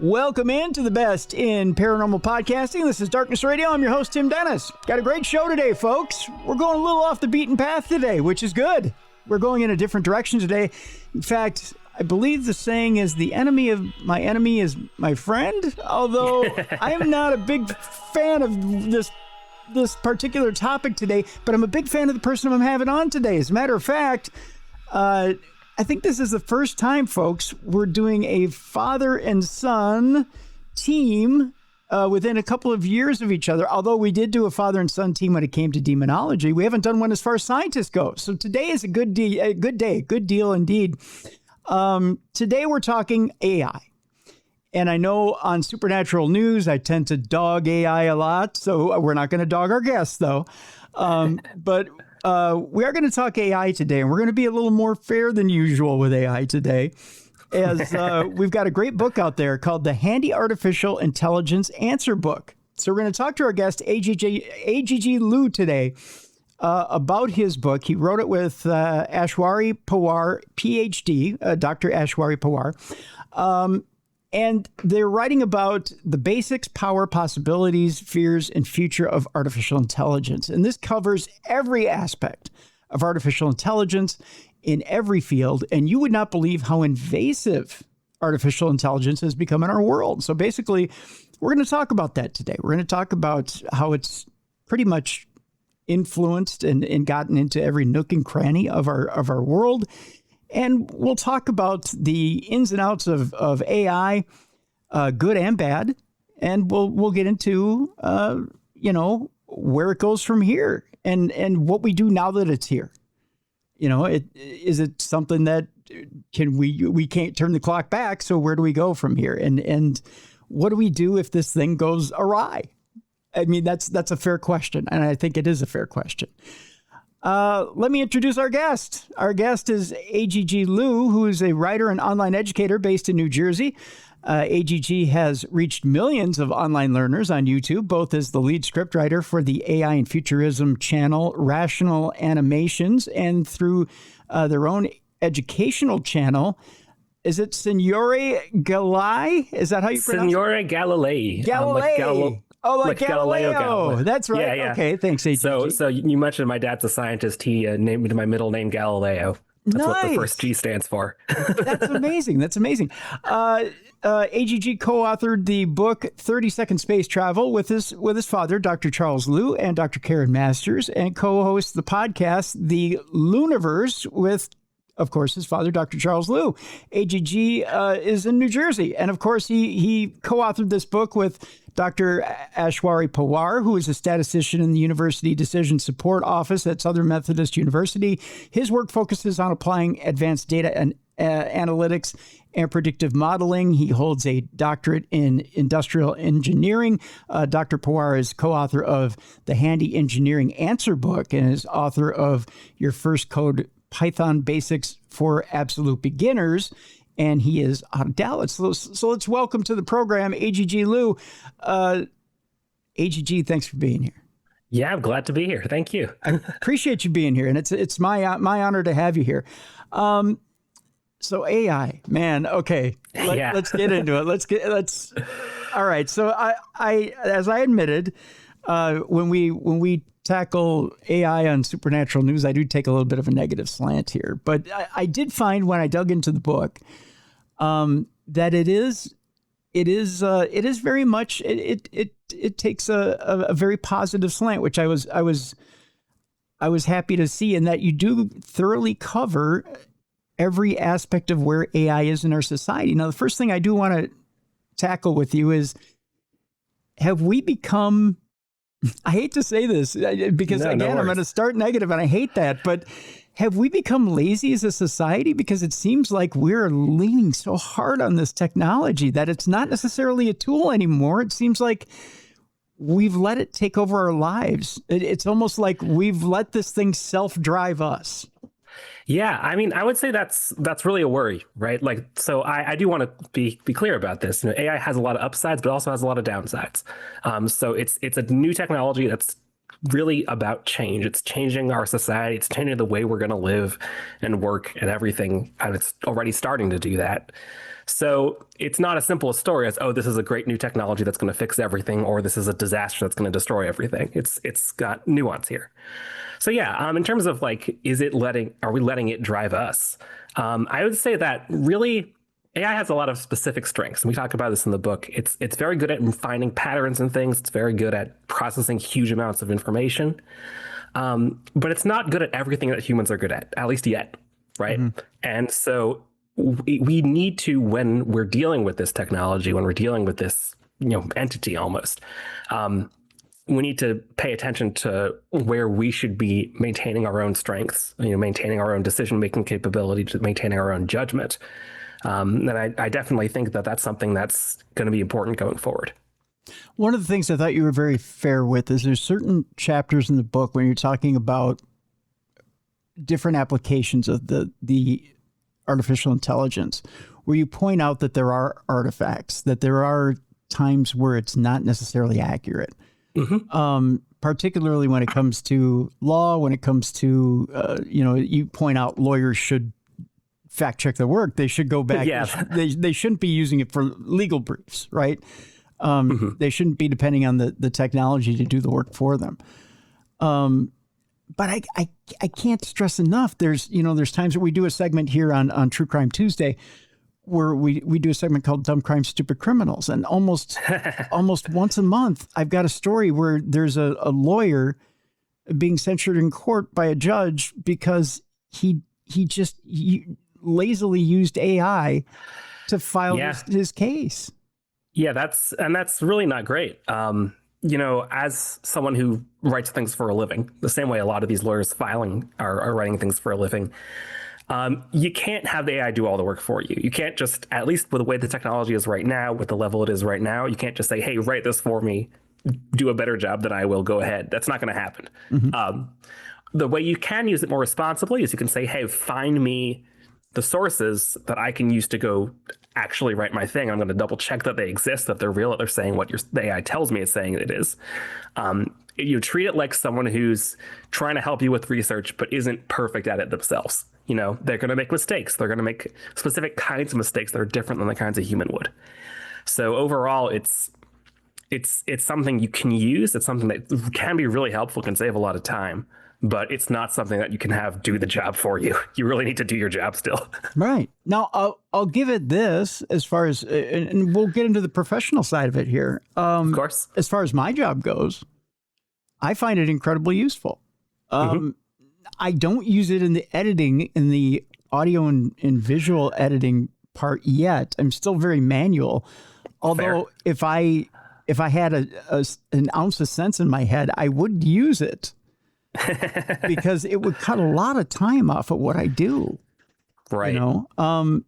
Welcome into the best in paranormal podcasting. This is Darkness Radio. I'm your host, Tim Dennis. Got a great show today, folks. We're going a little off the beaten path today, which is good. We're going in a different direction today. In fact, I believe the saying is the enemy of my enemy is my friend. Although I am not a big fan of this particular topic today, but I'm a big fan of the person I'm having on today. As a matter of fact, I think this is the first time, folks, we're doing a father and son team within a couple of years of each other. Although we did do a father and son team when it came to demonology, we haven't done one as far as scientists go. So today is a good deal indeed. Today we're talking AI. And I know on Supernatural News, I tend to dog AI a lot. So we're not going to dog our guests, though. But we are going to talk AI today, and we're going to be a little more fair than usual with AI today, as we've got a great book out there called the Handy Artificial Intelligence Answer Book. So we're going to talk to our guest, A.G.G. Liu, today about his book. He wrote it with Aishwary Pawar, Ph.D., Dr. Aishwary Pawar. And they're writing about the basics, power, possibilities, fears, and future of artificial intelligence. And this covers every aspect of artificial intelligence in every field. And you would not believe how invasive artificial intelligence has become in our world. So basically, we're going to talk about that today. We're going to talk about how it's pretty much influenced and gotten into every nook and cranny of our world. And we'll talk about the ins and outs of AI, good and bad, and we'll get into where it goes from here and what we do now that it's here. Is it something that we can't turn the clock back? So where do we go from here? And what do we do if this thing goes awry? I mean, that's a fair question, and I think it is a fair question. Let me introduce our guest. Our guest is A.G.G. Liu, who is a writer and online educator based in New Jersey. A.G.G. has reached millions of online learners on YouTube, both as the lead scriptwriter for the AI and Futurism channel, Rational Animations, and through their own educational channel. Is it Signore Galilei? Is that how you pronounce it? Signore Galilei. Galilei. Like Galileo. Galilei. That's right. Yeah. Okay, thanks, A.G.G. So you mentioned my dad's a scientist. He named my middle name Galileo. That's what the first G stands for. That's amazing. A.G.G. co-authored the book 30-Second Space Travel with his father, Dr. Charles Liu, and Dr. Karen Masters, and co-hosts the podcast The Luniverse with, of course, his father, Dr. Charles Liu. A.G.G. is in New Jersey. And of course, he co-authored this book with Dr. Aishwary Pawar, who is a statistician in the University Decision Support Office at Southern Methodist University. His work focuses on applying advanced data and analytics and predictive modeling. He holds a doctorate in industrial engineering. Dr. Pawar is co-author of the Handy Engineering Answer Book and is author of Your First Code Python Basics for Absolute Beginners, and he is out of Dallas. So let's welcome to the program A.G.G. Liu. A.G.G., thanks for being here. Yeah, I'm glad to be here. Thank you. I appreciate you being here, and it's my honor to have you here. So AI, man. Okay, let's get into it. All right. So I as I admitted, when we tackle AI on Supernatural News, I do take a little bit of a negative slant here. But I did find when I dug into the book that it is very much it takes a very positive slant, which I was happy to see, in that you do thoroughly cover every aspect of where AI is in our society. Now, the first thing I do want to tackle with you is, have we become, I hate to say this because I'm going to start negative and I hate that, but have we become lazy as a society? Because it seems like we're leaning so hard on this technology that it's not necessarily a tool anymore. It seems like we've let it take over our lives. It's almost like we've let this thing self-drive us. Yeah, I mean, I would say that's really a worry, right? Like, so I do want to be clear about this. AI has a lot of upsides, but also has a lot of downsides. So it's a new technology that's really about change. It's changing our society. It's changing the way we're going to live and work and everything. And it's already starting to do that. So it's not as simple a story as, oh, this is a great new technology that's going to fix everything, or this is a disaster that's going to destroy everything. It's got nuance here. So yeah, in terms of like, are we letting it drive us? I would say that really AI has a lot of specific strengths. And we talk about this in the book. It's very good at finding patterns and things. It's very good at processing huge amounts of information. But it's not good at everything that humans are good at least yet, right? Mm-hmm. And so we need to, when we're dealing with this technology, when we're dealing with this, entity almost, we need to pay attention to where we should be maintaining our own strengths, maintaining our own decision-making capability, to maintaining our own judgment. And I definitely think that that's something that's going to be important going forward. One of the things I thought you were very fair with is there's certain chapters in the book when you're talking about different applications of the artificial intelligence, where you point out that there are artifacts, that there are times where it's not necessarily accurate. Mm-hmm. Particularly when it comes to law, when it comes to, you point out lawyers should fact check their work. They should go back. Yeah. They shouldn't be using it for legal briefs, right? Mm-hmm. They shouldn't be depending on the technology to do the work for them. But I can't stress enough. There's times that we do a segment here on True Crime Tuesday where we do a segment called Dumb Crime, Stupid Criminals. And almost once a month, I've got a story where there's a lawyer being censured in court by a judge because he lazily used AI to file his case. Yeah, that's really not great. As someone who writes things for a living, the same way a lot of these lawyers filing are writing things for a living, you can't have the AI do all the work for you. You can't just, at least with the way the technology is right now, with the level it is right now, you can't just say, hey, write this for me, do a better job than I will, go ahead. That's not going to happen. Mm-hmm. The way you can use it more responsibly is you can say, hey, find me the sources that I can use to go actually write my thing. I'm going to double check that they exist, that they're real, that they're saying what the AI tells me it's saying it is. You treat it like someone who's trying to help you with research, but isn't perfect at it themselves. They're going to make mistakes. They're going to make specific kinds of mistakes that are different than the kinds a human would. So overall, it's something you can use. It's something that can be really helpful, can save a lot of time. But it's not something that you can have do the job for you. You really need to do your job still. Right. Now, I'll give it this as far as, and we'll get into the professional side of it here. Of course. As far as my job goes, I find it incredibly useful. Mm-hmm. I don't use it in the editing, in the audio and visual editing part yet. I'm still very manual. Although if I had an ounce of sense in my head, I would use it. Because it would cut a lot of time off of what I do. Right. And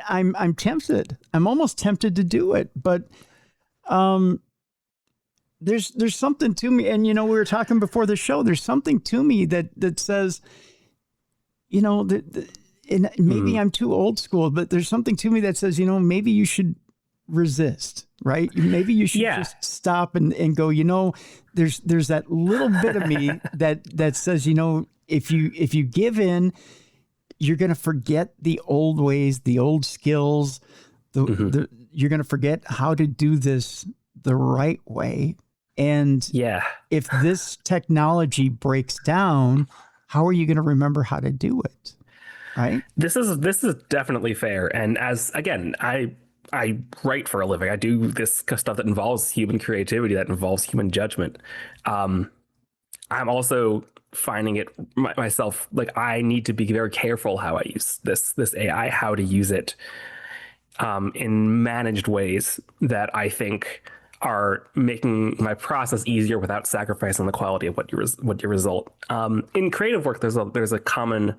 I'm tempted. I'm almost tempted to do it, but there's something to me, and we were talking before the show, there's something to me that says, and maybe I'm too old school, but there's something to me that says, maybe you should resist, right? Maybe you should just stop and go, there's that little bit of me that says, if you give in, you're going to forget the old ways, the old skills, you're going to forget how to do this the right way. And if this technology breaks down, how are you going to remember how to do it? Right? This is definitely fair. And I write for a living. I do this stuff that involves human creativity, that involves human judgment. I'm also finding it myself, like I need to be very careful how I use this AI, how to use it in managed ways that I think are making my process easier without sacrificing the quality of what you result. In creative work, there's a common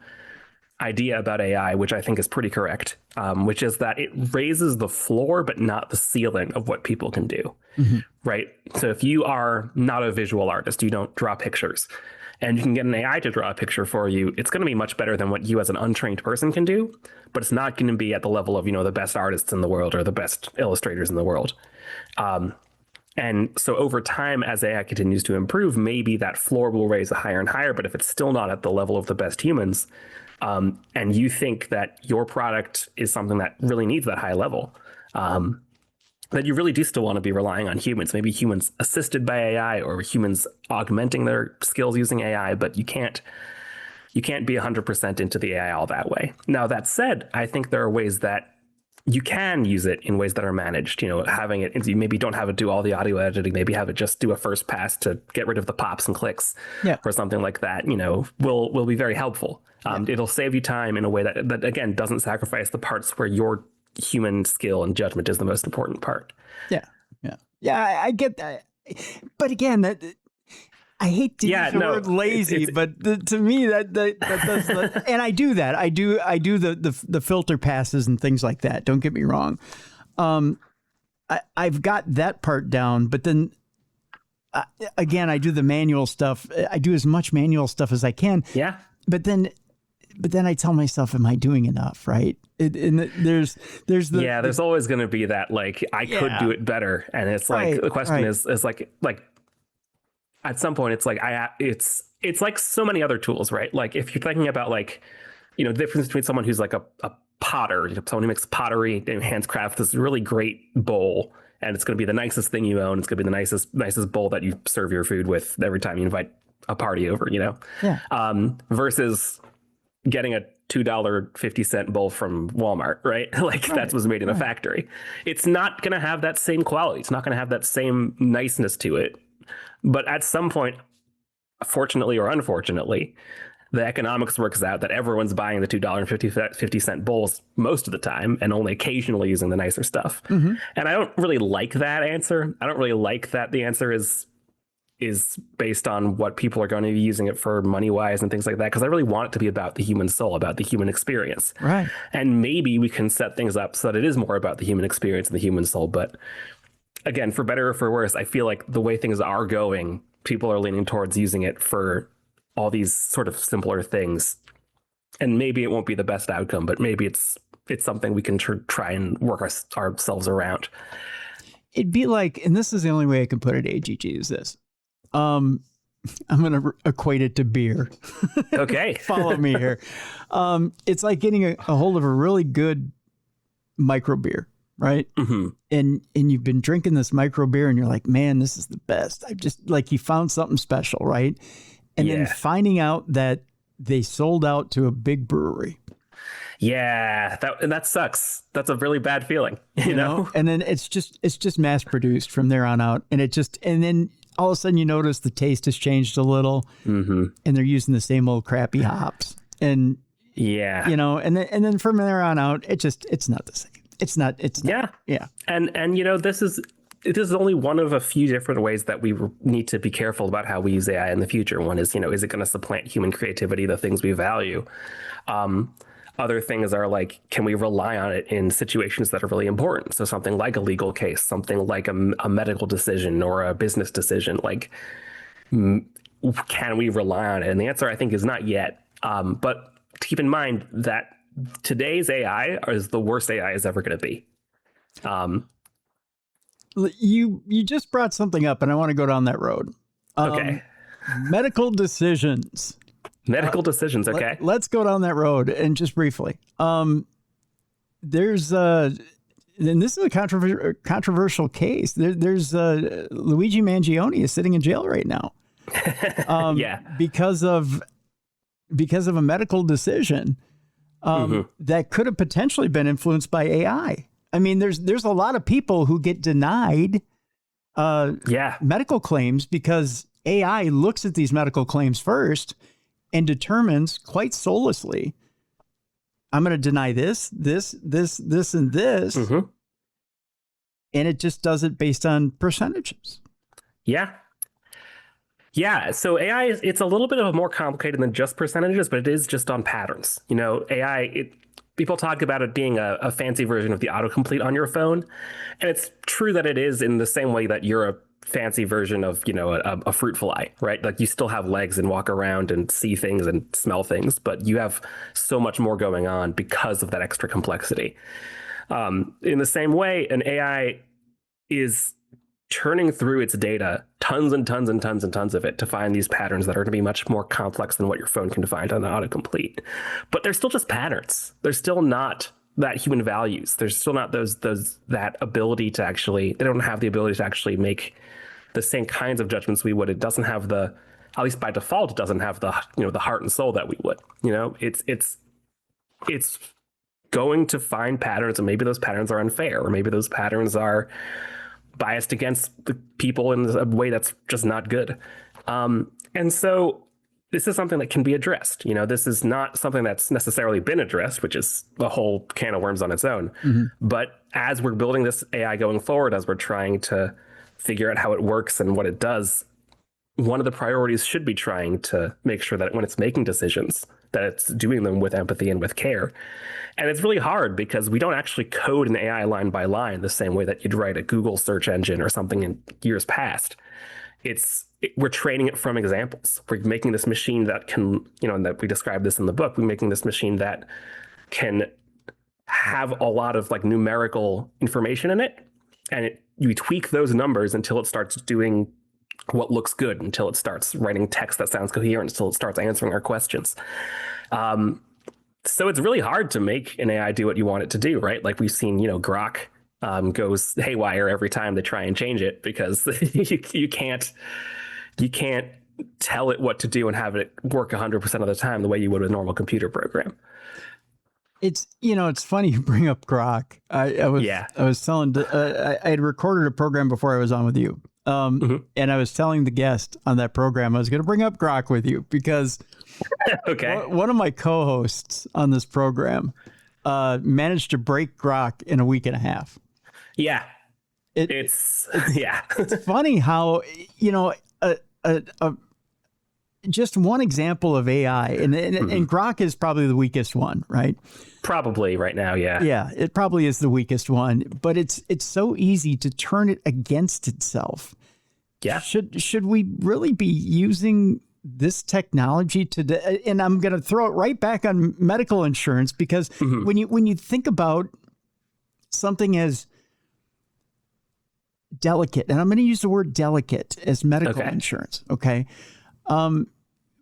idea about AI, which I think is pretty correct, which is that it raises the floor, but not the ceiling of what people can do, right? So if you are not a visual artist, you don't draw pictures, and you can get an AI to draw a picture for you, it's going to be much better than what you as an untrained person can do, but it's not going to be at the level of, the best artists in the world or the best illustrators in the world. And so over time, as AI continues to improve, maybe that floor will raise higher and higher. But if it's still not at the level of the best humans, and you think that your product is something that really needs that high level, that you really do still want to be relying on humans, maybe humans assisted by AI or humans augmenting their skills using AI, but you can't be 100% into the AI all that way. Now, that said, I think there are ways that you can use it in ways that are managed, having it, you maybe don't have it do all the audio editing, maybe have it just do a first pass to get rid of the pops and clicks or something like that, will be very helpful. It'll save you time in a way that again, doesn't sacrifice the parts where your human skill and judgment is the most important part. Yeah, I get that. But again, that I hate to use the word lazy, but to me that does the, and I do that. I do the filter passes and things like that. Don't get me wrong. I've got that part down, but then again, I do the manual stuff. I do as much manual stuff as I can. Yeah. But then I tell myself, am I doing enough? Right. There's always going to be that, like, I could do it better. And it's like, the question is like, at some point it's like, it's like so many other tools, right? Like if you're thinking about like, the difference between someone who's like a potter, someone who makes pottery and handcraft this really great bowl, and it's going to be the nicest thing you own. It's going to be the nicest bowl that you serve your food with every time you invite a party over, versus getting a $2.50 bowl from Walmart, right? Like that was made in a factory. It's not going to have that same quality. It's not going to have that same niceness to it. But at some point, fortunately or unfortunately, the economics works out that everyone's buying the $2.50 bowls most of the time and only occasionally using the nicer stuff. Mm-hmm. And I don't really like that answer. I don't really like that the answer is based on what people are going to be using it for money-wise and things like that, because I really want it to be about the human soul, about the human experience. Right. And maybe we can set things up so that it is more about the human experience and the human soul. But again, for better or for worse, I feel like the way things are going, people are leaning towards using it for all these sort of simpler things. And maybe it won't be the best outcome, but maybe it's something we can try and work ourselves around. It'd be like, and this is the only way I can put it, A.G.G, is this. I'm going to equate it to beer. Okay. Follow me here. It's like getting a hold of a really good micro beer, right? Mm-hmm. And you've been drinking this micro beer and you're like, man, this is the best. I just like, you found something special, right? And then finding out that they sold out to a big brewery. Yeah, that sucks. That's a really bad feeling, you know? And then it's just mass produced from there on out. And then all of a sudden you notice the taste has changed a little, and they're using the same old crappy hops. And and then from there on out, it's not the same. It's not. Yeah. And this is only one of a few different ways that we need to be careful about how we use AI in the future. One is, is it going to supplant human creativity, the things we value? Other things are like, can we rely on it in situations that are really important? So something like a legal case, something like a medical decision or a business decision, like, can we rely on it? And the answer, I think, is not yet. But keep in mind that today's AI is the worst AI is ever going to be. You just brought something up, and I want to go down that road. Okay. Medical decisions. Medical decisions. Okay. Let's go down that road, and just briefly. There's and this is a controversial case. There's Luigi Mangione is sitting in jail right now. Because of a medical decision that could have potentially been influenced by AI. I mean, there's a lot of people who get denied medical claims because AI looks at these medical claims first and determines quite soullessly, I'm going to deny this, and this. Mm-hmm. And it just does it based on percentages. Yeah. Yeah. So AI, it's a little bit of more complicated than just percentages, but it is just on patterns. AI, people talk about it being a fancy version of the autocomplete on your phone. And it's true that it is in the same way that you're a fancy version of, a fruit fly, right? Like you still have legs and walk around and see things and smell things, but you have so much more going on because of that extra complexity. In the same way, an AI is churning through its data, tons and tons and tons and tons of it, to find these patterns that are going to be much more complex than what your phone can find on the autocomplete. But they're still just patterns. They're still not that human values. There's still not that ability to actually, they don't have the ability to actually make the same kinds of judgments we would. It doesn't have the, at least by default, it doesn't have the, the heart and soul that we would. It's going to find patterns, and maybe those patterns are unfair, or maybe those patterns are biased against the people in a way that's just not good. And so this is something that can be addressed. This is not something that's necessarily been addressed, which is a whole can of worms on its own. Mm-hmm. But as we're building this AI going forward, as we're trying to figure out how it works and what it does, one of the priorities should be trying to make sure that when it's making decisions, that it's doing them with empathy and with care. And it's really hard because we don't actually code an AI line by line the same way that you'd write a Google search engine or something in years past. We're training it from examples. We're making this machine that can, and that we describe this in the book, we're making this machine that can have a lot of like numerical information in it. And you tweak those numbers until it starts doing what looks good, until it starts writing text that sounds coherent, until it starts answering our questions. So it's really hard to make an AI do what you want it to do, right? Like we've seen, Grok goes haywire every time they try and change it, because you can't tell it what to do and have it work 100% of the time the way you would with a normal computer program. It's funny you bring up Grok. I was telling, I had recorded a program before I was on with you. And I was telling the guest on that program, I was going to bring up Grok with you because okay. One of my co-hosts on this program managed to break Grok in a week and a half. Yeah. It's funny how, just one example of AI, and Grok is probably the weakest one, right? Probably right now, yeah. Yeah, it probably is the weakest one, but it's so easy to turn it against itself. Yeah. Should we really be using this technology and I'm going to throw it right back on medical insurance, because when you think about something as delicate, and I'm going to use the word delicate as medical insurance, okay?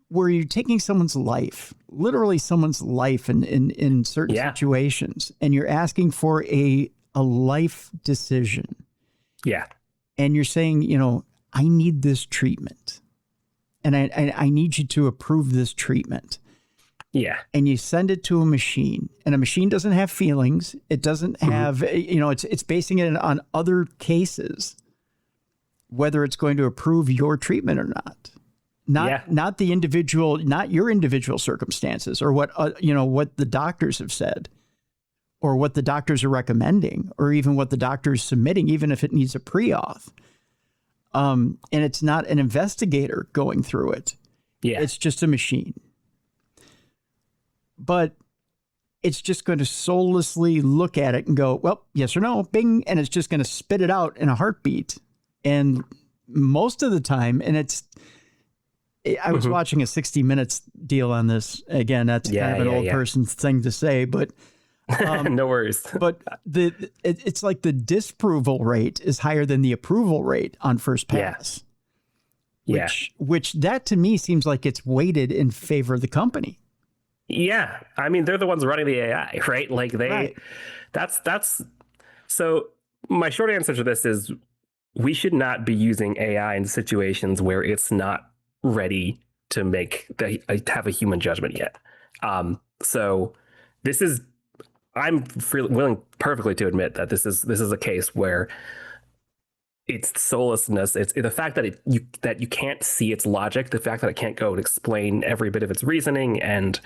Where you're taking someone's life, literally someone's life in certain situations, and you're asking for a life decision. Yeah. And you're saying, I need this treatment, and I need you to approve this treatment. Yeah. And you send it to a machine, and a machine doesn't have feelings. It doesn't have, it's basing it on other cases, whether it's going to approve your treatment or not. Not the individual, not your individual circumstances, or what what the doctors have said, or what the doctors are recommending, or even what the doctor is submitting, even if it needs a pre-auth. And it's not an investigator going through it. Yeah. It's just a machine. But it's just going to soullessly look at it and go, well, yes or no, bing, and it's just going to spit it out in a heartbeat. And most of the time, I was watching a 60 Minutes deal on this. Again, that's kind of an old person's thing to say, but no worries. But it's like the disapproval rate is higher than the approval rate on first pass. Yeah. Which that to me seems like it's weighted in favor of the company. Yeah. I mean, they're the ones running the AI, right? Like that's so my short answer to this is we should not be using AI in situations where it's not ready to have a human judgment yet. So this is, I'm willing perfectly to admit that this is a case where its soullessness, it's the fact that you can't see its logic, the fact that it can't go and explain every bit of its reasoning and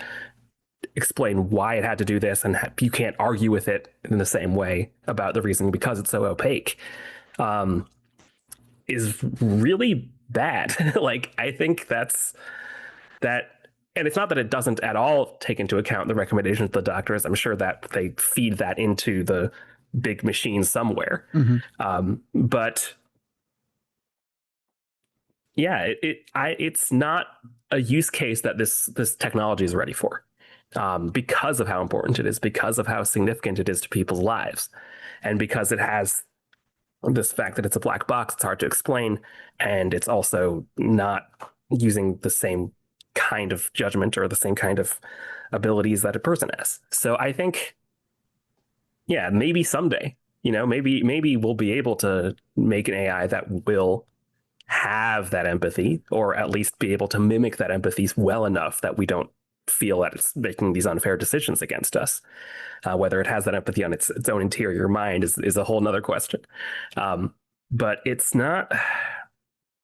explain why it had to do this, and you can't argue with it in the same way about the reasoning because it's so opaque, is really bad. Like, I think that, and it's not that it doesn't at all take into account the recommendations of the doctors. I'm sure that they feed that into the big machine somewhere. But yeah, it's not a use case that this technology is ready for, because of how important it is, because of how significant it is to people's lives, and because it has this fact that it's a black box, it's hard to explain, and it's also not using the same kind of judgment or the same kind of abilities that a person has. So I think, yeah, maybe someday, maybe we'll be able to make an AI that will have that empathy, or at least be able to mimic that empathy well enough that we don't feel that it's making these unfair decisions against us. Whether it has that empathy on its own interior mind is a whole nother question. But it's not.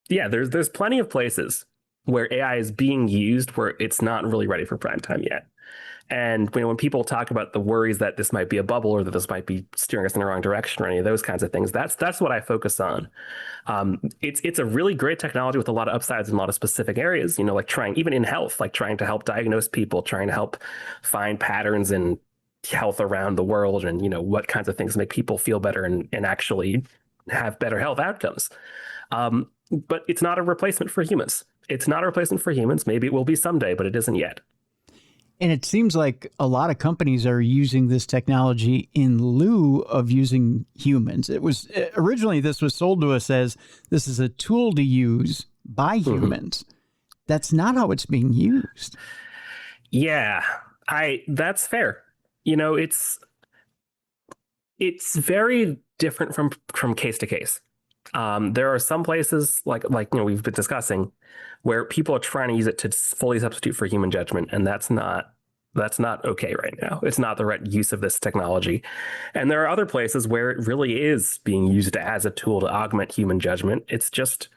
Yeah, there's plenty of places where AI is being used where it's not really ready for prime time yet. And when people talk about the worries that this might be a bubble or that this might be steering us in the wrong direction or any of those kinds of things, that's what I focus on. It's a really great technology with a lot of upsides in a lot of specific areas, like trying, even in health, like trying to help diagnose people, trying to help find patterns in health around the world, and what kinds of things make people feel better and actually have better health outcomes. But it's not a replacement for humans. It's not a replacement for humans. Maybe it will be someday, but it isn't yet. And it seems like a lot of companies are using this technology in lieu of using humans. It was originally, this was sold to us as this is a tool to use by humans. Mm-hmm. That's not how it's being used. Yeah, that's fair. It's very different from case to case. There are some places like we've been discussing where people are trying to use it to fully substitute for human judgment, and that's not okay right now. It's not the right use of this technology. And there are other places where it really is being used as a tool to augment human judgment. It's just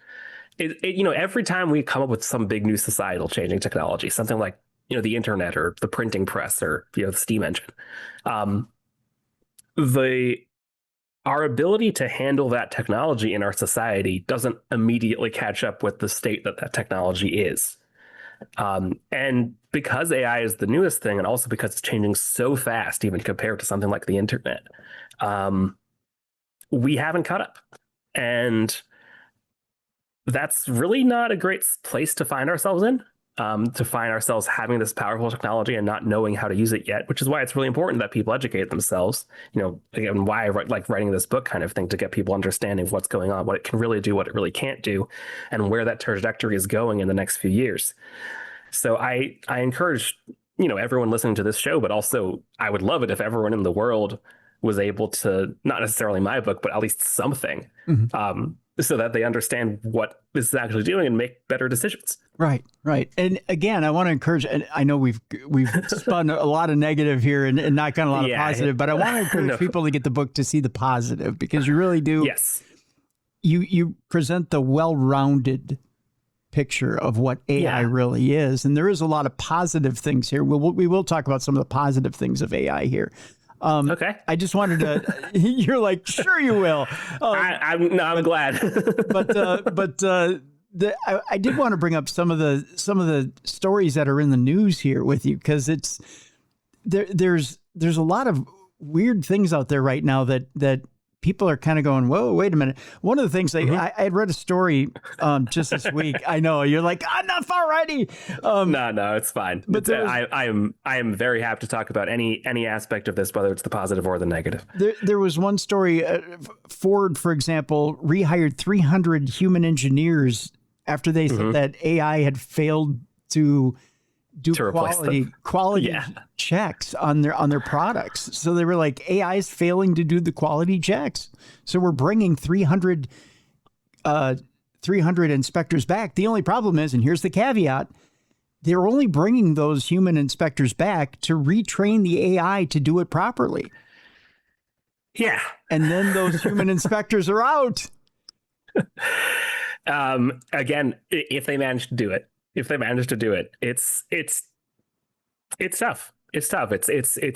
every time we come up with some big new societal changing technology, something like the internet or the printing press or the steam engine, our ability to handle that technology in our society doesn't immediately catch up with the state that technology is. And because AI is the newest thing, and also because it's changing so fast, even compared to something like the internet, we haven't caught up. And that's really not a great place to find ourselves in. To find ourselves having this powerful technology and not knowing how to use it yet, which is why it's really important that people educate themselves, again, why I like writing this book kind of thing, to get people understanding of what's going on, what it can really do, what it really can't do, and where that trajectory is going in the next few years. So I encourage, everyone listening to this show, but also I would love it if everyone in the world was able to, not necessarily my book, but at least something, mm-hmm. So that they understand what this is actually doing and make better decisions. Right. And again, I want to encourage, and I know we've spun a lot of negative here and not gotten a lot of positive, but I want to encourage people to get the book to see the positive, because you really do. Yes. You present the well-rounded picture of what AI really is. And there is a lot of positive things here. We will talk about some of the positive things of AI here. Okay. I just wanted to. You're like, sure you will. I'm glad. I did want to bring up some of the stories that are in the news here with you, because there's a lot of weird things out there right now that people are kind of going, whoa, wait a minute. One of the things I had read a story just this week. I know you're like, enough already. No, it's fine. But I am very happy to talk about any aspect of this, whether it's the positive or the negative. There was one story. Ford, for example, rehired 300 human engineers after they said that AI had failed to do quality checks on their products. So they were like, AI is failing to do the quality checks. So we're bringing 300 inspectors back. The only problem is, and here's the caveat, they're only bringing those human inspectors back to retrain the AI to do it properly. Yeah. And then those human inspectors are out. Again, if they manage to do it, it's tough. It's tough. It's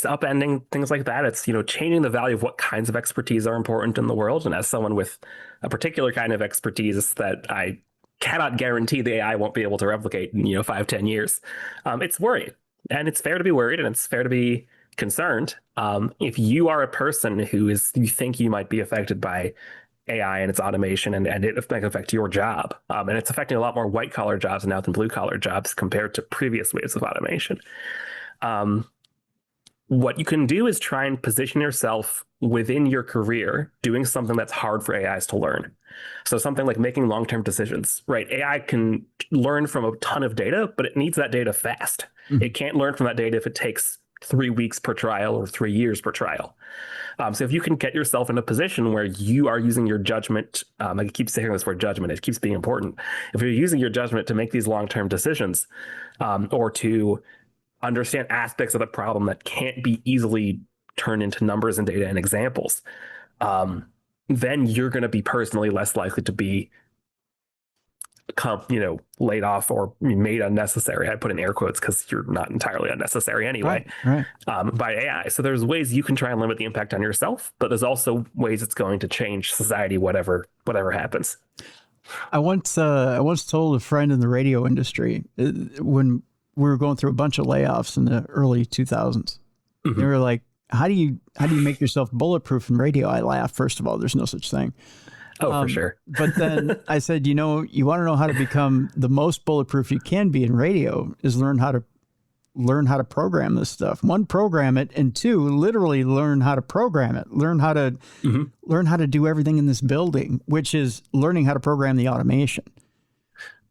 upending things like that. It's, changing the value of what kinds of expertise are important in the world. And as someone with a particular kind of expertise that I cannot guarantee the AI won't be able to replicate in, 5-10 years, it's worrying. And it's fair to be worried, and it's fair to be concerned. If you are a person you think you might be affected by AI and its automation, and it might affect your job. And it's affecting a lot more white collar jobs now than blue collar jobs compared to previous waves of automation. what you can do is try and position yourself within your career doing something that's hard for AIs to learn. So something like making long-term decisions, right? AI can learn from a ton of data, but it needs that data fast. It can't learn from that data if it takes 3 weeks per trial or 3 years per trial. So if you can get yourself in a position where you are using your judgment, I keep saying this word judgment, it keeps being important. If you're using your judgment to make these long-term decisions, or to understand aspects of the problem that can't be easily turned into numbers and data and examples, then you're going to be personally less likely to be laid off or made unnecessary. I put in air quotes because you're not entirely unnecessary anyway, Right. By AI. So there's ways you can try and limit the impact on yourself, but there's also ways it's going to change society, whatever happens. I once told a friend in the radio industry when we were going through a bunch of layoffs in the early 2000s. They were like, how do you make yourself bulletproof in radio? I laughed. First of all, there's no such thing. Oh, for sure. But then I said, you want to know how to become the most bulletproof you can be in radio is learn how to program this stuff. 1, program it, and 2, literally learn how to program it. Learn how to do everything in this building, which is learning how to program the automation.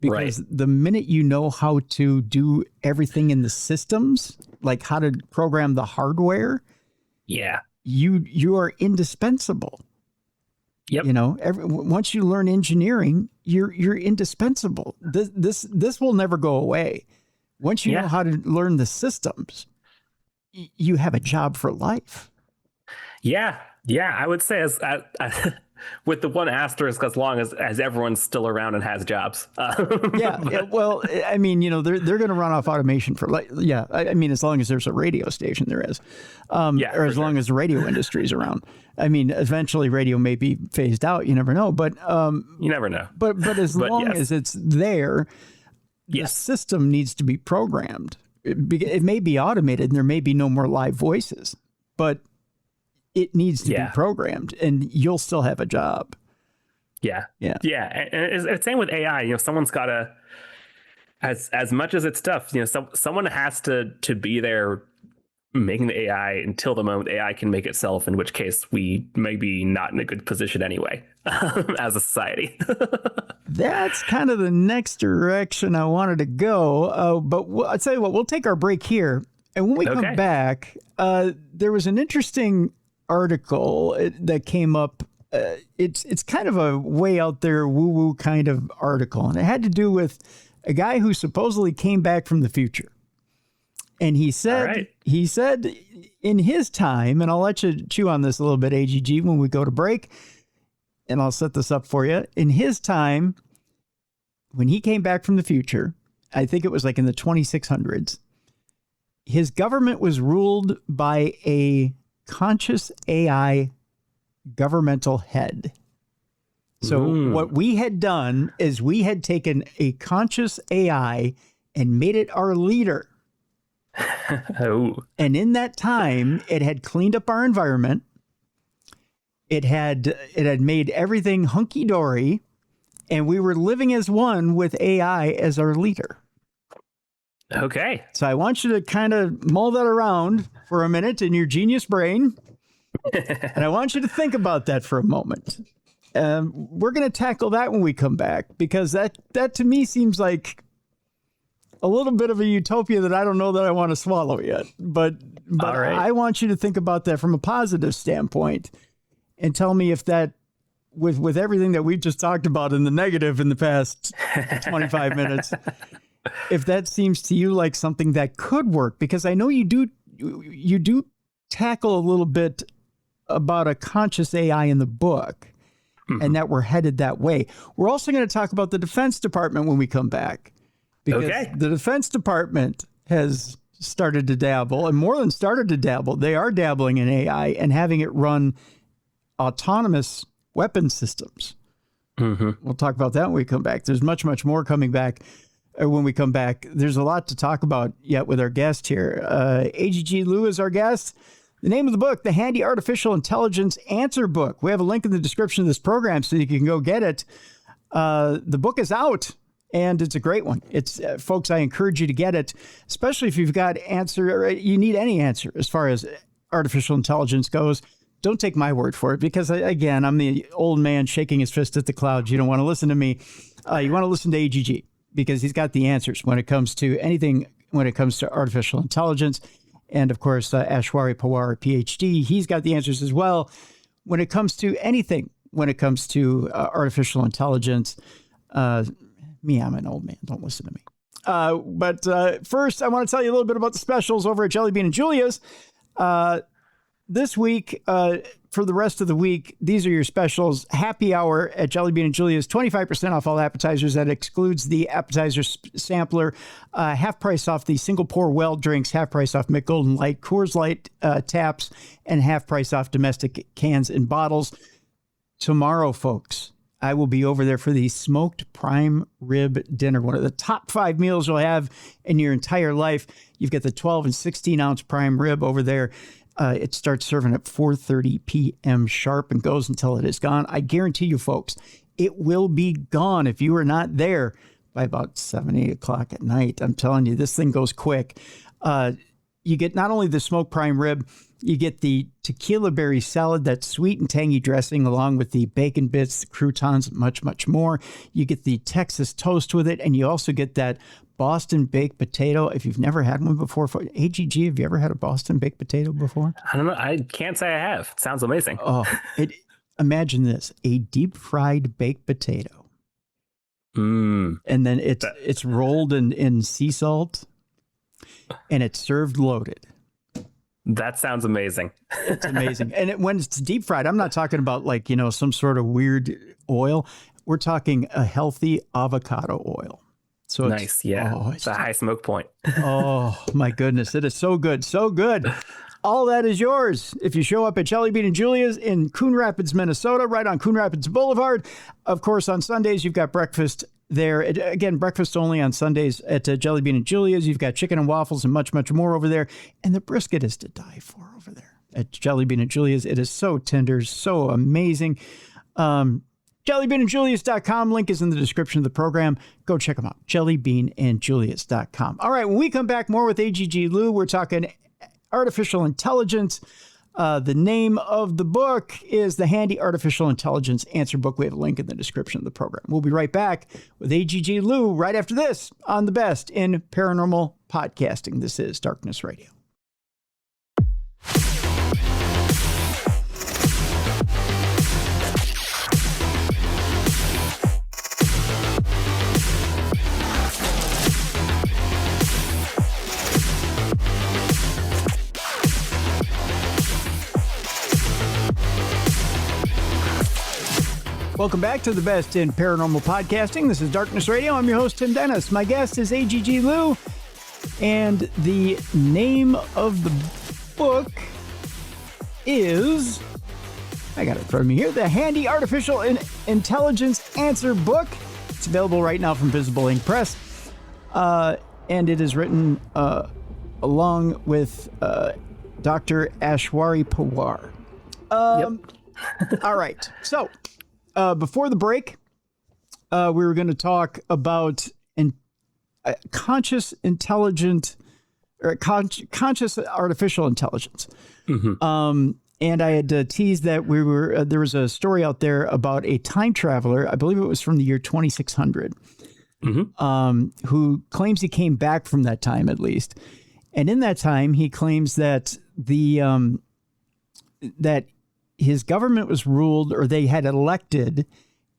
Because the minute you know how to do everything in the systems, like how to program the hardware, you are indispensable. Yep. Once you learn engineering, you're indispensable. This will never go away. Once you know how to learn the systems, you have a job for life. Yeah. I would say as with the one asterisk, as long as everyone's still around and has jobs. Well, I mean, they're going to run off automation for I mean, as long as there's a radio station, there is, or as long as the radio industry is around. I mean, eventually radio may be phased out. You never know, but you never know. But as long as it's there, the system needs to be programmed. It may be automated, and there may be no more live voices, but it needs to be programmed, and you'll still have a job. Yeah. And it's same with AI. Someone's got to, as much as it's tough, someone has to be there making the AI until the moment AI can make itself, in which case we may be not in a good position anyway as a society. That's kind of the next direction I wanted to go. But I'll tell you what, we'll take our break here. And when we come back, there was an interesting article that came up. It's kind of a way out there woo-woo kind of article, and it had to do with a guy who supposedly came back from the future. And he said in his time, and I'll let you chew on this a little bit, A.G.G, when we go to break, and I'll set this up for you. In his time, when he came back from the future, I think it was like in the 2600s, his government was ruled by a conscious AI governmental head. So what we had done is we had taken a conscious AI and made it our leader. And in that time, it had cleaned up our environment. It had made everything hunky-dory, and we were living as one with AI as our leader. Okay. So I want you to kind of mull that around for a minute in your genius brain. And I want you to think about that for a moment. We're going to tackle that when we come back, because that to me seems like a little bit of a utopia that I don't know that I want to swallow yet. But I want you to think about that from a positive standpoint and tell me if that, with everything that we've just talked about in the negative in the past 25 minutes, if that seems to you like something that could work, because I know you do tackle a little bit about a conscious AI in the book, and that we're headed that way. We're also going to talk about the Defense Department when we come back, because the Defense Department has started to dabble, and more than started to dabble, they are dabbling in AI and having it run autonomous weapon systems. We'll talk about that when we come back. There's much, much more coming back. When we come back, there's a lot to talk about yet with our guest here. A.G.G. Liu is our guest. The name of the book, The Handy Artificial Intelligence Answer Book. We have a link in the description of this program so you can go get it. The book is out, And it's a great one. It's folks, I encourage you to get it, especially if you've got answer, or you need any answer as far as artificial intelligence goes. Don't take my word for it, because again, I'm the old man shaking his fist at the clouds. You don't want to listen to me. You want to listen to A.G.G, because he's got the answers when it comes to anything, when it comes to artificial intelligence. And of course, Aishwary Pawar, Ph.D., he's got the answers as well when it comes to anything, when it comes to artificial intelligence. Me, I'm an old man. Don't listen to me. But first, I want to tell you a little bit about the specials over at Jelly Bean and Julia's. This week, for the rest of the week, these are your specials. Happy hour at Jelly Bean and Julia's, 25% off all appetizers. That excludes the appetizer sampler. Half price off the single pour well drinks, half price off Mick Golden Light, Coors Light taps, and half price off domestic cans and bottles. Tomorrow, folks, I will be over there for the smoked prime rib dinner, one of the top 5 meals you'll have in your entire life. You've got the 12 and 16 ounce prime rib over there. It starts serving at 4:30 p.m. sharp and goes until it is gone. I guarantee you, folks, it will be gone if you are not there by about 7, 8 o'clock at night. I'm telling you, this thing goes quick. You get not only the smoked prime rib, you get the tequila berry salad, that sweet and tangy dressing, along with the bacon bits, the croutons, much, much more. You get the Texas toast with it, and you also get that Boston baked potato. If you've never had one before, A.G.G, have you ever had a Boston baked potato before? I don't know. I can't say I have. It sounds amazing. Oh, imagine this, a deep fried baked potato. And then it's rolled in sea salt, and it's served loaded. That sounds amazing. It's amazing. And when it's deep fried, I'm not talking about some sort of weird oil. We're talking a healthy avocado oil. So nice. Yeah. It's a high smoke point. Oh my goodness. It is so good. So good. All that is yours if you show up at Jelly Bean and Julia's in Coon Rapids, Minnesota, right on Coon Rapids Boulevard. Of course, on Sundays, you've got breakfast there. Again, breakfast only on Sundays at Jelly Bean and Julia's. You've got chicken and waffles and much, much more over there. And the brisket is to die for over there at Jelly Bean and Julia's. It is so tender, so amazing. JellyBeanandJulius.com. Link is in the description of the program. Go check them out. JellyBeanandJulius.com. All right, when we come back, more with A.G.G. Liu. We're talking artificial intelligence. The name of the book is The Handy Artificial Intelligence Answer Book. We have a link in the description of the program. We'll be right back with A.G.G. Liu right after this on the best in paranormal podcasting. This is Darkness Radio. Welcome back to the best in paranormal podcasting. This is Darkness Radio. I'm your host, Tim Dennis. My guest is A.G.G. Liu, and the name of the book is, I got it in front of me here, The Handy Artificial Intelligence Answer Book. It's available right now from Visible Ink Press, and it is written along with Dr. Aishwary Pawar. All right, so before the break, we were going to talk about conscious artificial intelligence. Mm-hmm. And I had teased that there was a story out there about a time traveler, I believe it was from the year 2600, mm-hmm. Who claims he came back from that time at least. And in that time, he claims that that his government was ruled, or they had elected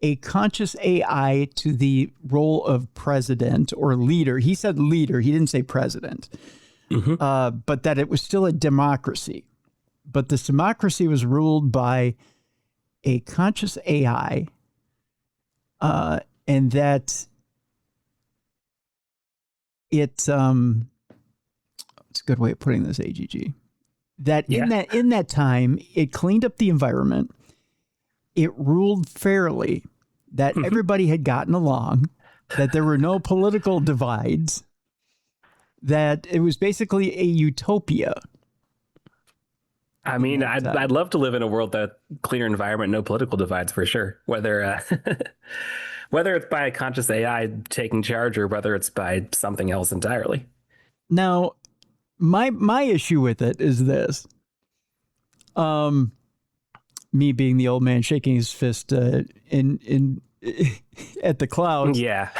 a conscious AI to the role of president or leader. He said leader. He didn't say president, mm-hmm. But that it was still a democracy. But this democracy was ruled by a conscious AI, and that it's a good way of putting this, A.G.G. That in that time, it cleaned up the environment. It ruled fairly, that everybody had gotten along, that there were no political divides, that it was basically a utopia. I mean, I'd love to live in a world that cleaner environment, no political divides for sure. Whether whether it's by a conscious AI taking charge or whether it's by something else entirely. Now, my issue with it is this. Me being the old man shaking his fist in at the clouds. Yeah.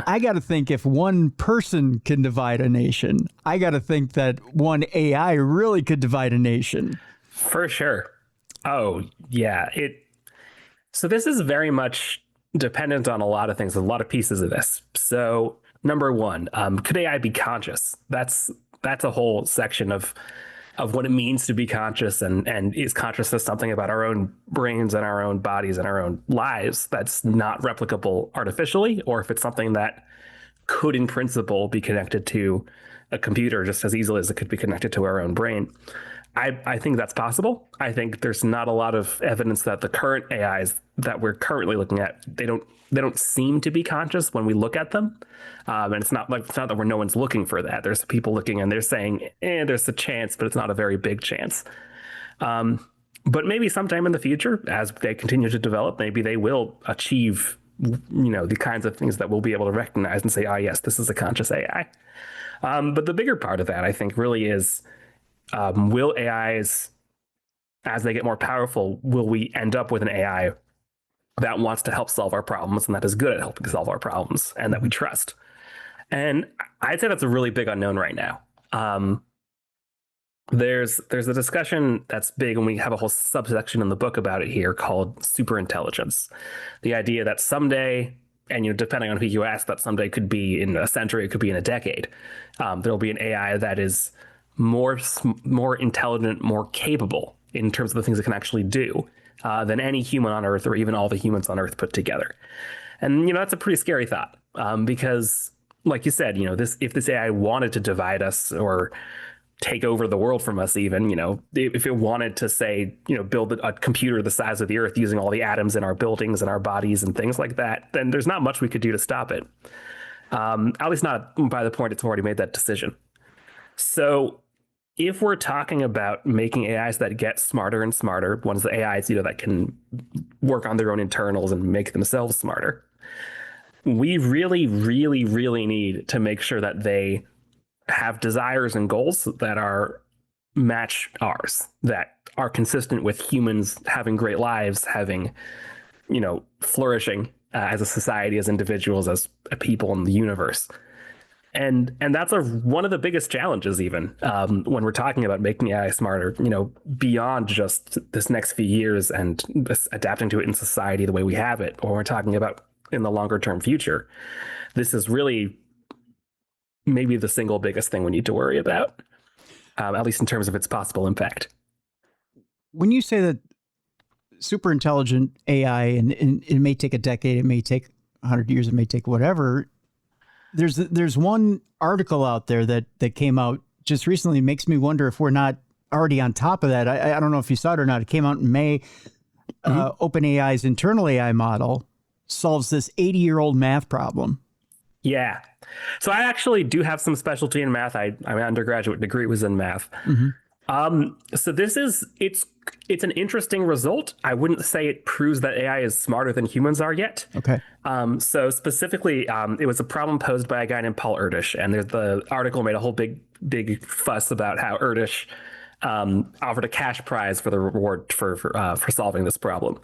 I got to think if one person can divide a nation, I got to think that one AI really could divide a nation. For sure. Oh, yeah. So this is very much dependent on a lot of things, a lot of pieces of this. So number one, could AI be conscious? That's a whole section of what it means to be conscious, and is consciousness something about our own brains and our own bodies and our own lives that's not replicable artificially, or if it's something that could in principle be connected to a computer just as easily as it could be connected to our own brain. I think that's possible. I think there's not a lot of evidence that the current AIs that we're currently looking at, they don't seem to be conscious when we look at them. And it's not that no one's looking for that. There's people looking and they're saying, there's a chance, but it's not a very big chance. But maybe sometime in the future, as they continue to develop, maybe they will achieve, the kinds of things that we'll be able to recognize and say, yes, this is a conscious AI. But the bigger part of that, I think, really is, will AIs, as they get more powerful, will we end up with an AI that wants to help solve our problems and that is good at helping solve our problems and that we trust? And I'd say that's a really big unknown right now. There's a discussion that's big, and we have a whole subsection in the book about it here called superintelligence. The idea that someday, and depending on who you ask, that someday could be in a century, it could be in a decade, there'll be an AI that is more intelligent, more capable in terms of the things it can actually do than any human on Earth, or even all the humans on Earth put together. And that's a pretty scary thought, because, like you said, if this AI wanted to divide us or take over the world from us, even, if it wanted to say, build a computer the size of the Earth using all the atoms in our buildings and our bodies and things like that, then there's not much we could do to stop it. At least not by the point it's already made that decision. So if we're talking about making AIs that get smarter and smarter, ones that AIs, that can work on their own internals and make themselves smarter, we really, really, really need to make sure that they have desires and goals that match ours, that are consistent with humans having great lives, having, flourishing as a society, as individuals, as a people in the universe. And that's one of the biggest challenges, even when we're talking about making AI smarter, beyond just this next few years and adapting to it in society the way we have it, or we're talking about in the longer term future. This is really maybe the single biggest thing we need to worry about, at least in terms of its possible impact. When you say that super intelligent AI, and it may take a decade, it may take 100 years, it may take whatever. There's one article out there that came out just recently. Makes me wonder if we're not already on top of that. I don't know if you saw it or not. It came out in May. OpenAI's internal AI model solves this 80-year-old math problem. Yeah. So I actually do have some specialty in math. My undergraduate degree was in math. So it's an interesting result. I wouldn't say it proves that AI is smarter than humans are yet. Okay. So specifically, it was a problem posed by a guy named Paul Erdős, and the article made a whole big fuss about how Erdős offered a cash prize for the reward for solving this problem.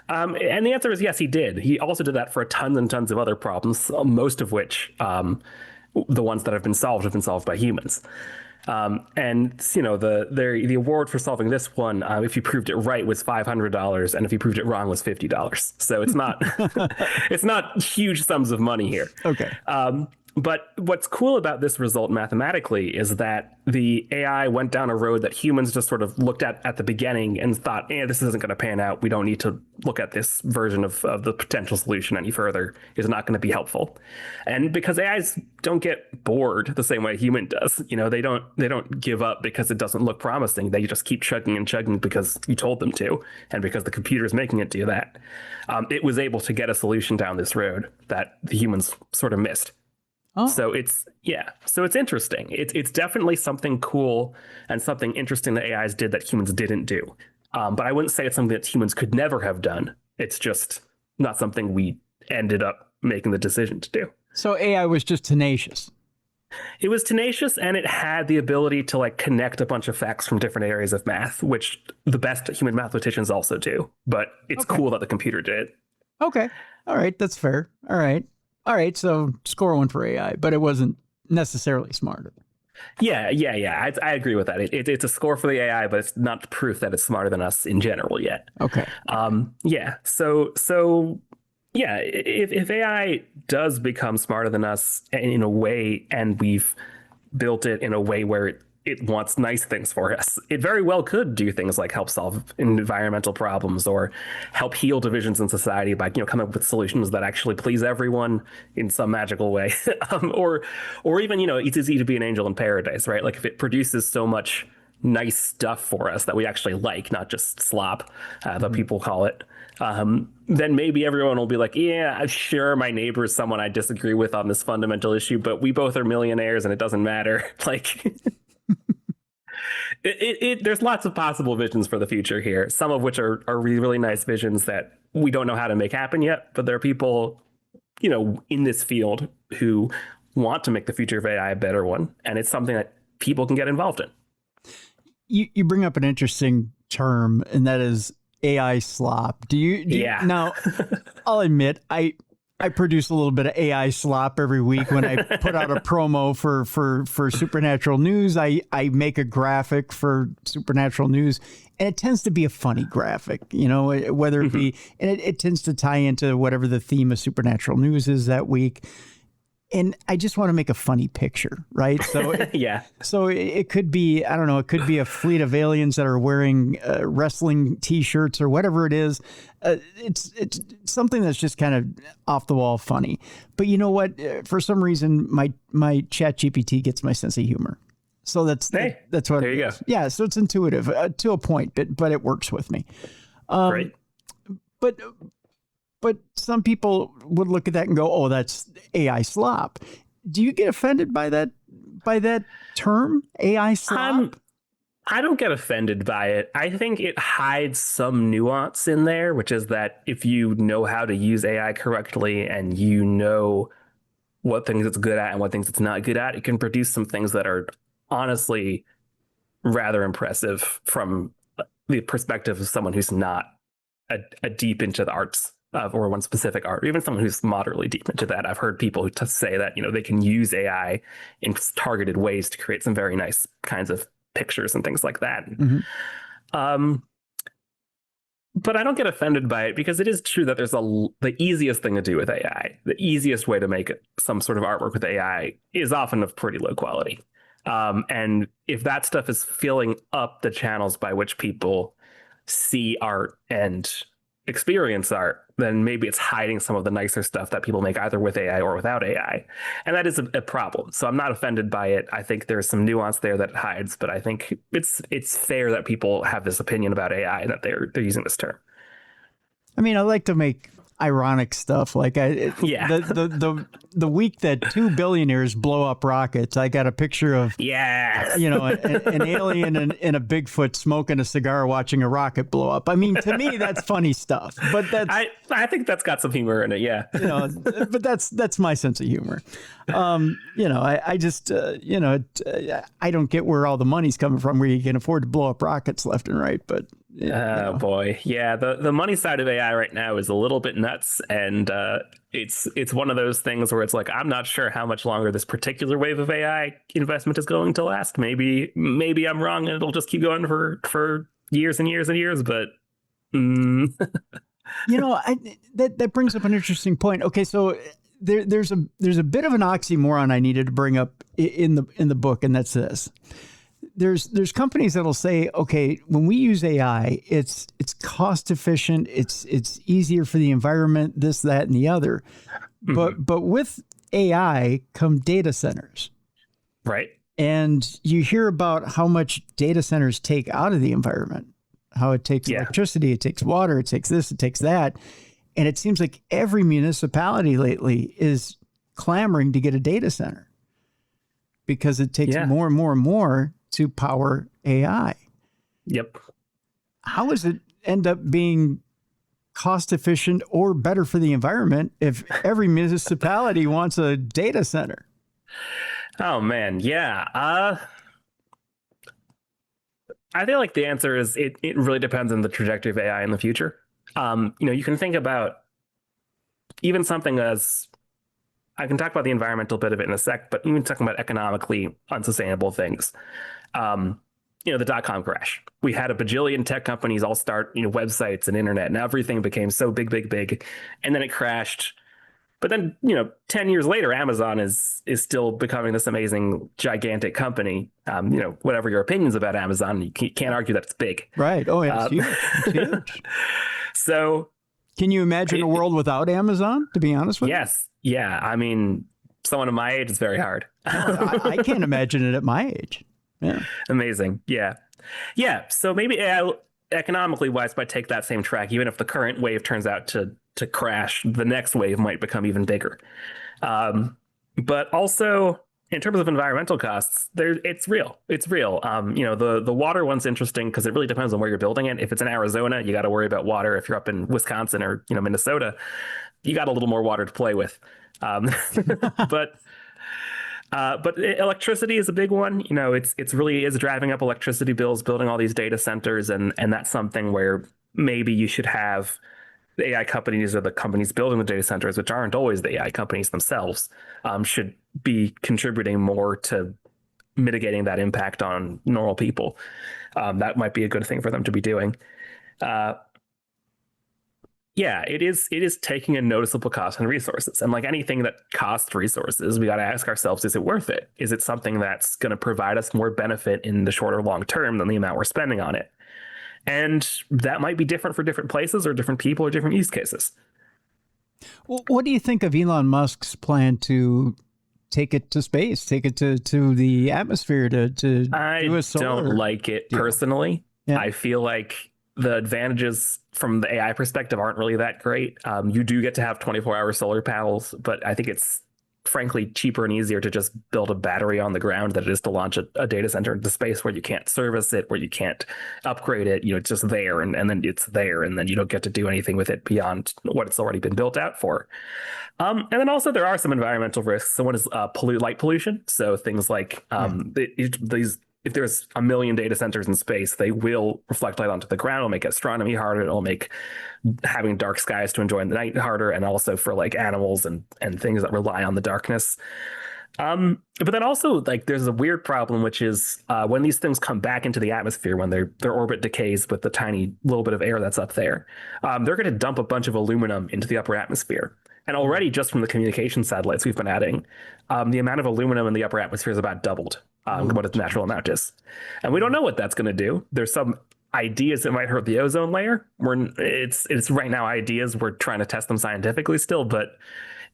And the answer is yes, he did. He also did that for tons and tons of other problems, most of which, the ones that have been solved by humans. And the award for solving this one, if you proved it right, was $500, and if you proved it wrong, was $50. So it's not it's not huge sums of money here. Okay. But what's cool about this result mathematically is that the AI went down a road that humans just sort of looked at the beginning and thought, this isn't going to pan out. We don't need to look at this version of the potential solution any further. It's not going to be helpful. And because AIs don't get bored the same way a human does, they don't give up because it doesn't look promising. They just keep chugging and chugging because you told them to, and because the computer is making it do that. It was able to get a solution down this road that the humans sort of missed. Oh. So it's interesting. It's definitely something cool and something interesting that AIs did that humans didn't do. But I wouldn't say it's something that humans could never have done. It's just not something we ended up making the decision to do. So AI was just tenacious. It was tenacious, and it had the ability to like connect a bunch of facts from different areas of math, which the best human mathematicians also do. But it's cool that the computer did. Okay. All right. That's fair. All right. So score one for AI, but it wasn't necessarily smarter. Yeah. I agree with that. It's a score for the AI, but it's not proof that it's smarter than us in general yet. Okay. Yeah. So yeah, if AI does become smarter than us in a way, and we've built it in a way where it wants nice things for us, it very well could do things like help solve environmental problems or help heal divisions in society by coming up with solutions that actually please everyone in some magical way. Or even it's easy to be an angel in paradise, right? Like if it produces so much nice stuff for us that we actually like, not just slop, that people call it, then maybe everyone will be like, yeah, sure, my neighbor is someone I disagree with on this fundamental issue, but we both are millionaires and it doesn't matter. Like there's lots of possible visions for the future here, some of which are really, really nice visions that we don't know how to make happen yet. But there are people, in this field who want to make the future of AI a better one. And it's something that people can get involved in. You bring up an interesting term, and that is AI slop. Do you now, I'll admit, I produce a little bit of AI slop every week when I put out a promo for Supernatural News. I make a graphic for Supernatural News, and it tends to be a funny graphic, whether it be, and it tends to tie into whatever the theme of Supernatural News is that week. And I just want to make a funny picture, right? So yeah. So it could be, I don't know, it could be a fleet of aliens that are wearing wrestling T-shirts or whatever it is. It's something that's just kind of off the wall funny. But you know what? For some reason, my Chat GPT gets my sense of humor. So that's what. There you go. Yeah. So it's intuitive to a point, but it works with me. Great. But some people would look at that and go, "Oh, that's AI slop." Do you get offended by that term, AI slop? I don't get offended by it. I think it hides some nuance in there, which is that if you know how to use AI correctly and you know what things it's good at and what things it's not good at, it can produce some things that are honestly rather impressive from the perspective of someone who's not a deep into the arts or one specific art, or even someone who's moderately deep into that. I've heard people who say that, they can use AI in targeted ways to create some very nice kinds of pictures and things like that. But I don't get offended by it, because it is true that there's the easiest thing to do with AI, the easiest way to make some sort of artwork with AI is often of pretty low quality. And if that stuff is filling up the channels by which people see art and experience art, then maybe it's hiding some of the nicer stuff that people make either with AI or without AI. And that is a problem. So I'm not offended by it. I think there's some nuance there that it hides, but I think it's fair that people have this opinion about AI and that they're using this term. I mean, I like to make ironic stuff. Like the week that 2 billionaires blow up rockets, I got a picture of an alien and a Bigfoot smoking a cigar watching a rocket blow up. I mean, to me, that's funny stuff. But that's I think that's got some humor in it. Yeah, but that's my sense of humor. I just I don't get where all the money's coming from, where you can afford to blow up rockets left and right. But boy, yeah, the money side of AI right now is a little bit nuts, and it's one of those things where it's like, I'm not sure how much longer this particular wave of AI investment is going to last. Maybe I'm wrong, and it'll just keep going for years and years and years. But that brings up an interesting point. Okay, so there's a bit of an oxymoron I needed to bring up in the book, and that's this. There's companies that'll say, okay, when we use AI, it's cost efficient, it's easier for the environment, this, that, and the other. But with AI come data centers. Right. And you hear about how much data centers take out of the environment, how it takes electricity, it takes water, it takes this, it takes that. And it seems like every municipality lately is clamoring to get a data center because it takes more and more and more to power AI. Yep. How does it end up being cost efficient or better for the environment if every municipality wants a data center? Oh man, yeah. I feel like the answer is it really depends on the trajectory of AI in the future. You can think about even something as I can talk about the environmental bit of it in a sec, but even talking about economically unsustainable things. The dot-com crash. We had a bajillion tech companies all start, websites and internet, and everything became so big, and then it crashed. But then, 10 years later, Amazon is still becoming this amazing, gigantic company. Whatever your opinions about Amazon, you can't argue that it's big. Right. Oh, yeah, it's huge. It's huge. So, can you imagine a world without Amazon, to be honest with you? Yes. Yeah. I mean, someone of my age, it's very hard. I can't imagine it at my age. Yeah. Amazing. Yeah. Yeah. So maybe economically wise might take that same track, even if the current wave turns out to crash, the next wave might become even bigger. But also in terms of environmental costs, it's real. It's real. The water one's interesting because it really depends on where you're building it. If it's in Arizona, you got to worry about water. If you're up in Wisconsin or Minnesota, you got a little more water to play with. But electricity is a big one. It's really is driving up electricity bills, building all these data centers, and that's something where maybe you should have the AI companies or the companies building the data centers, which aren't always the AI companies themselves, should be contributing more to mitigating that impact on normal people. That might be a good thing for them to be doing. Yeah, it is taking a noticeable cost on resources. And like anything that costs resources, we got to ask ourselves, is it worth it? Is it something that's going to provide us more benefit in the short or long term than the amount we're spending on it? And that might be different for different places or different people or different use cases. Well, what do you think of Elon Musk's plan to take it to space, take it to the atmosphere to do a solar? I don't like it personally. Yeah. I feel like the advantages from the AI perspective aren't really that great. You do get to have 24-hour solar panels, but I think it's frankly cheaper and easier to just build a battery on the ground than it is to launch a data center into space where you can't service it, where you can't upgrade it. It's just there and then it's there, and then you don't get to do anything with it beyond what it's already been built out for. And then also there are some environmental risks. So one is light pollution. So things like if there's a million data centers in space, they will reflect light onto the ground. It'll make astronomy harder. It'll make having dark skies to enjoy in the night harder, and also for like animals and things that rely on the darkness. But then also like there's a weird problem, which is when these things come back into the atmosphere, when their orbit decays with the tiny little bit of air that's up there, they're going to dump a bunch of aluminum into the upper atmosphere. And already just from the communication satellites we've been adding, the amount of aluminum in the upper atmosphere is about doubled what its natural amount is. And we don't know what that's going to do. There's some ideas it might hurt the ozone layer. It's right now ideas. We're trying to test them scientifically still, but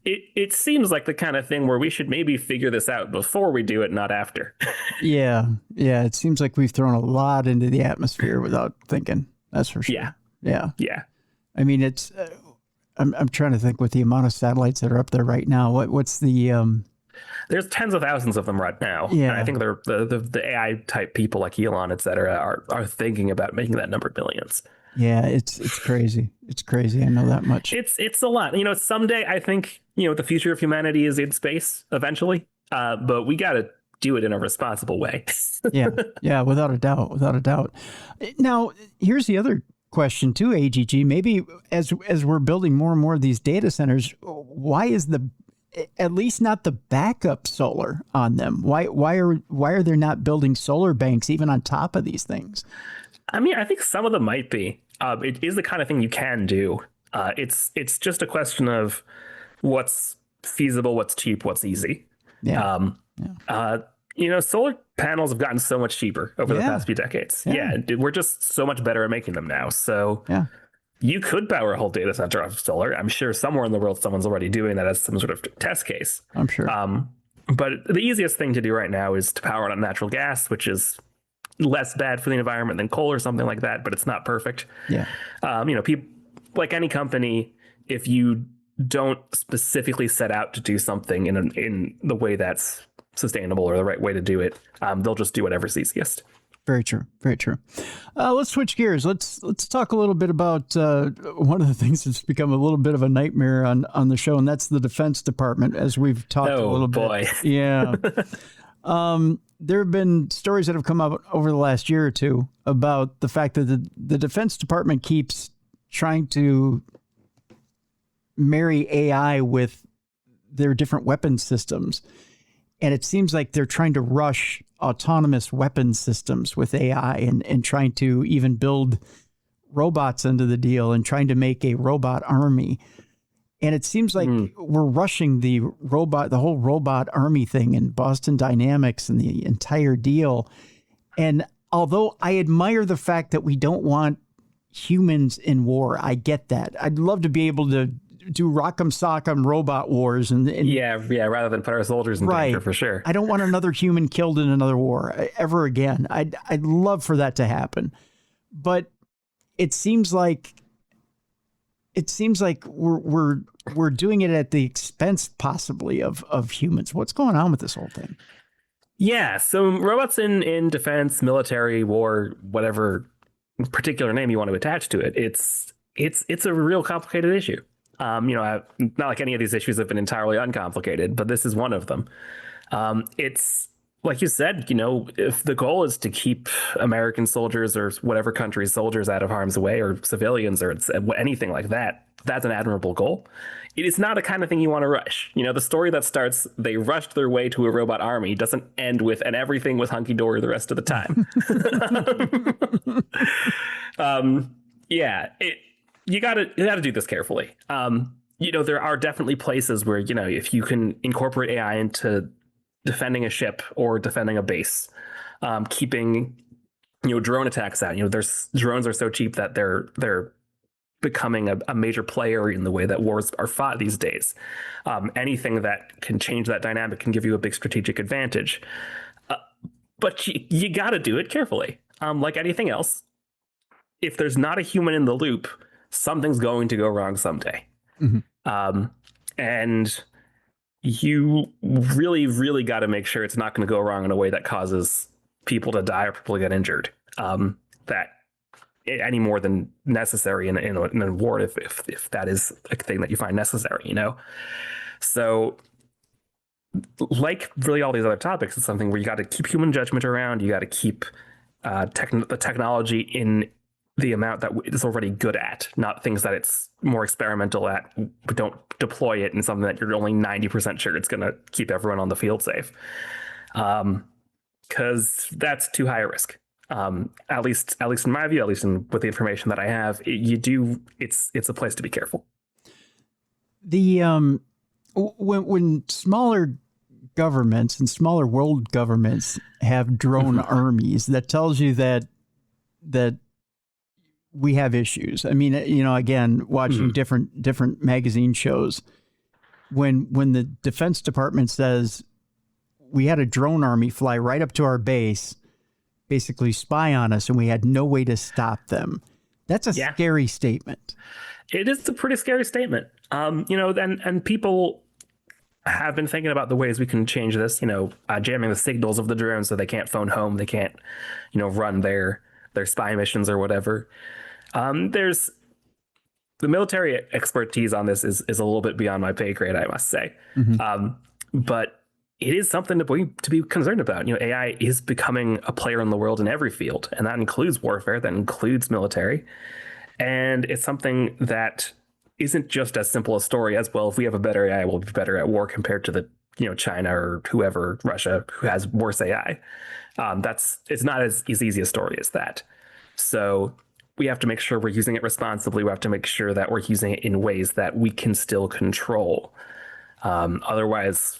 it seems like the kind of thing where we should maybe figure this out before we do it, not after. Yeah. It seems like we've thrown a lot into the atmosphere without thinking. That's for sure. Yeah. I mean, it's... I'm trying to think with the amount of satellites that are up there right now. What's the... There's tens of thousands of them right now. Yeah. And I think they're the AI type people like Elon, et cetera, are thinking about making that number billions. Yeah, it's crazy. It's crazy. I know that much. It's a lot. Someday I think, the future of humanity is in space eventually. But we got to do it in a responsible way. Yeah, without a doubt. Now, here's the other question too, A.G.G. Maybe as we're building more and more of these data centers, why is at least not the backup solar on them? Why are they not building solar banks even on top of these things? I mean, I think some of them might be. It is the kind of thing you can do. It's just a question of what's feasible, what's cheap, what's easy. Solar panels have gotten so much cheaper over the past few decades. We're just so much better at making them now. So you could power a whole data center off of solar. I'm sure somewhere in the world someone's already doing that as some sort of test case. I'm sure. But the easiest thing to do right now is to power it on natural gas, which is less bad for the environment than coal or something like that, but it's not perfect. People, like any company, if you don't specifically set out to do something in the way that's sustainable or the right way to do it, they'll just do whatever's easiest. Very true. Very true. Let's switch gears. Let's talk a little bit about one of the things that's become a little bit of a nightmare on the show, and that's the Defense Department, as we've talked a little bit. Yeah. There have been stories that have come out over the last year or two about the fact that the Defense Department keeps trying to marry AI with their different weapon systems. And it seems like they're trying to rush autonomous weapon systems with AI and trying to even build robots into the deal and trying to make a robot army. And it seems like we're rushing the whole robot army thing and Boston Dynamics and the entire deal. And although I admire the fact that we don't want humans in war, I get that. I'd love to be able to do rock'em sock'em robot wars and yeah, rather than put our soldiers in danger, for sure. I don't want another human killed in another war ever again. I'd love for that to happen, but it seems like we're doing it at the expense possibly of humans. What's going on with this whole thing? Yeah, so robots in defense, military, war, whatever particular name you want to attach to it, it's a real complicated issue. Not like any of these issues have been entirely uncomplicated, but this is one of them. It's like you said, if the goal is to keep American soldiers or whatever country's soldiers out of harm's way, or civilians, or anything like that, that's an admirable goal. It is not a kind of thing you want to rush. The story that starts, they rushed their way to a robot army, doesn't end with, and everything was hunky-dory the rest of the time. You gotta do this carefully. There are definitely places where, if you can incorporate AI into defending a ship or defending a base, keeping, drone attacks out. There's drones are so cheap that they're becoming a major player in the way that wars are fought these days. Anything that can change that dynamic can give you a big strategic advantage. But you got to do it carefully. Like anything else, if there's not a human in the loop, something's going to go wrong someday. Mm-hmm. And you really, really got to make sure it's not going to go wrong in a way that causes people to die or people to get injured. That any more than necessary in a war, if that is a thing that you find necessary, So, like really all these other topics, it's something where you got to keep human judgment around. You got to keep the technology in the amount that it's already good at, not things that it's more experimental at, but don't deploy it in something that you're only 90% sure it's going to keep everyone on the field safe. Because that's too high a risk. At least in my view, with the information that I have, it's a place to be careful. The when smaller governments and smaller world governments have drone armies, that tells you that we have issues. I mean, again, watching different magazine shows, when the Defense Department says we had a drone army fly right up to our base, basically spy on us, and we had no way to stop them. That's a scary statement. It is a pretty scary statement. And people have been thinking about the ways we can change this, jamming the signals of the drone so they can't phone home. They can't, run their spy missions or whatever. There's the military expertise on this is a little bit beyond my pay grade, I must say. But it is something to be concerned about. AI is becoming a player in the world in every field, and that includes warfare, that includes military. And it's something that isn't just as simple a story as, well, if we have a better AI, we'll be better at war compared to China or whoever, Russia, who has worse AI. It's not as easy a story as that. So we have to make sure we're using it responsibly. We have to make sure that we're using it in ways that we can still control. Otherwise,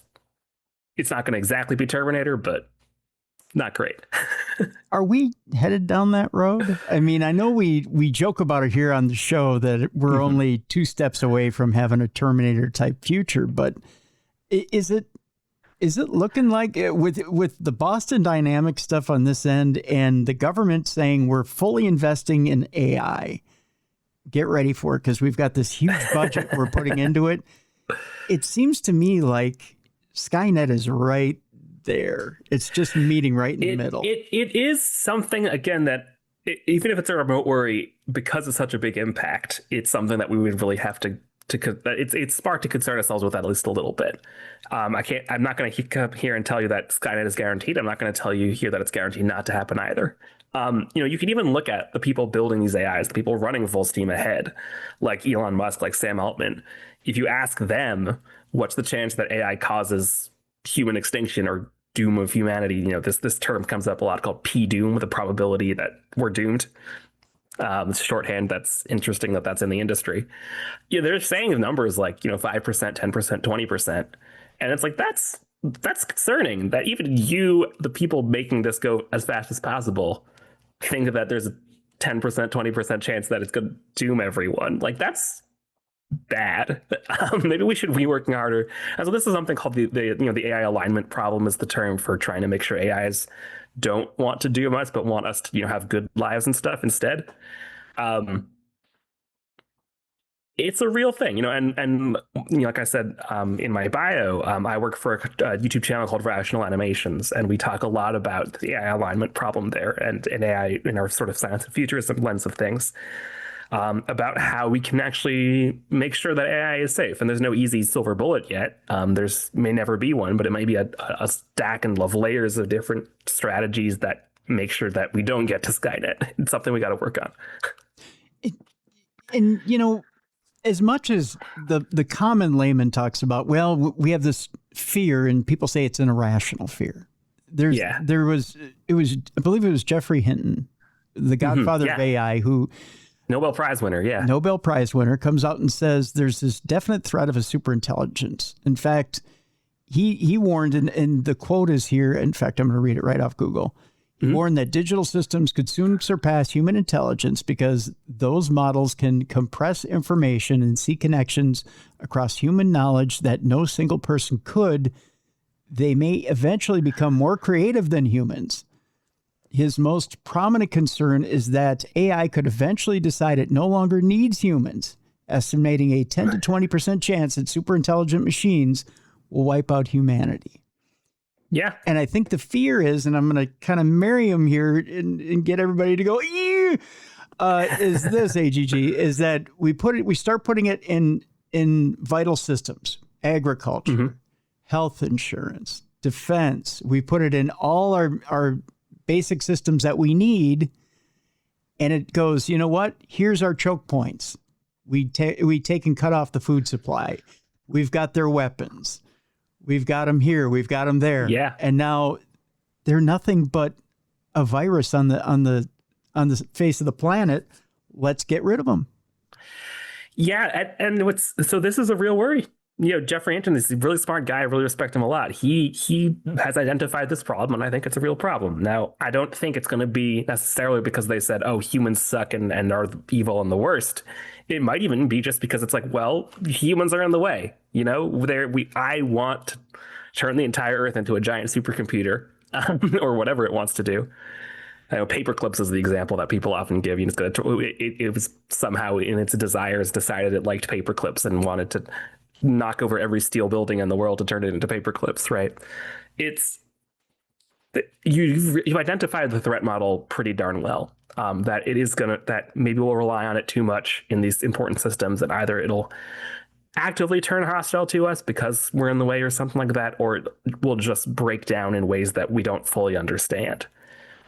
it's not going to exactly be Terminator, but not great. Are we headed down that road? I mean, I know we joke about it here on the show that we're only 2 steps away from having a Terminator type future, but is it looking like with the Boston Dynamics stuff on this end and the government saying we're fully investing in AI, get ready for it because we've got this huge budget we're putting into it. It seems to me like Skynet is right there. It's just meeting right in the middle. It is something, again, that even if it's a remote worry, because it's such a big impact, it's something that we would really have to it's smart to concern ourselves with at least a little bit. I'm not going to come here and tell you that Skynet is guaranteed. I'm not going to tell you here that it's guaranteed not to happen either. You can even look at the people building these AIs, the people running full steam ahead, like Elon Musk, like Sam Altman. If you ask them, what's the chance that AI causes human extinction or doom of humanity? This term comes up a lot called P-doom, the probability that we're doomed. It's shorthand. That's interesting that's in the industry. They're saying numbers like 5%, 10%, 20%, and it's like that's concerning. That even the people making this go as fast as possible, think that there's a 10%, 20% chance that it's going to doom everyone. Like, that's bad. Maybe we should be working harder. And so this is something called the AI alignment problem, is the term for trying to make sure AIs don't want to doom us, but want us to have good lives and stuff instead. It's a real thing, and like I said in my bio, I work for a YouTube channel called Rational Animations, and we talk a lot about the AI alignment problem there, and AI in our sort of science and futurism lens of things, about how we can actually make sure that AI is safe. And there's no easy silver bullet yet. There's may never be one, but it may be a stack and of layers of different strategies that make sure that we don't get to Skynet. It's something we got to work on. As much as the common layman talks about, well, we have this fear, and people say it's an irrational fear. I believe it was Jeffrey Hinton, the godfather of AI, who Nobel Prize winner, Nobel Prize winner, comes out and says there's this definite threat of a superintelligence. In fact, he warned, and the quote is here. In fact, I'm going to read it right off Google. He warned that digital systems could soon surpass human intelligence because those models can compress information and see connections across human knowledge that no single person could. They may eventually become more creative than humans. His most prominent concern is that AI could eventually decide it no longer needs humans, estimating a 10 to 20% chance that superintelligent machines will wipe out humanity. Yeah. And I think the fear is, and I'm going to kind of marry him here and get everybody to go, is this, A.G.G., is that we start putting it in vital systems, agriculture, health insurance, defense. We put it in all our basic systems that we need, and it goes, you know what? Here's our choke points. We take and cut off the food supply. We've got their weapons. We've got them here. We've got them there. Yeah. And now they're nothing but a virus on the face of the planet. Let's get rid of them. Yeah. And so this is a real worry. Jeffrey Hinton is a really smart guy. I really respect him a lot. He has identified this problem, and I think it's a real problem. Now, I don't think it's going to be necessarily because they said, oh, humans suck and are evil and the worst. It might even be just because it's like, well, humans are in the way. I want to turn the entire Earth into a giant supercomputer, or whatever it wants to do. I know paperclips is the example that people often give. It was somehow in its desires decided it liked paperclips and wanted to knock over every steel building in the world to turn it into paperclips, right? You've identified the threat model pretty darn well. That it is that maybe we'll rely on it too much in these important systems, and either it'll actively turn hostile to us because we're in the way or something like that, or it will just break down in ways that we don't fully understand.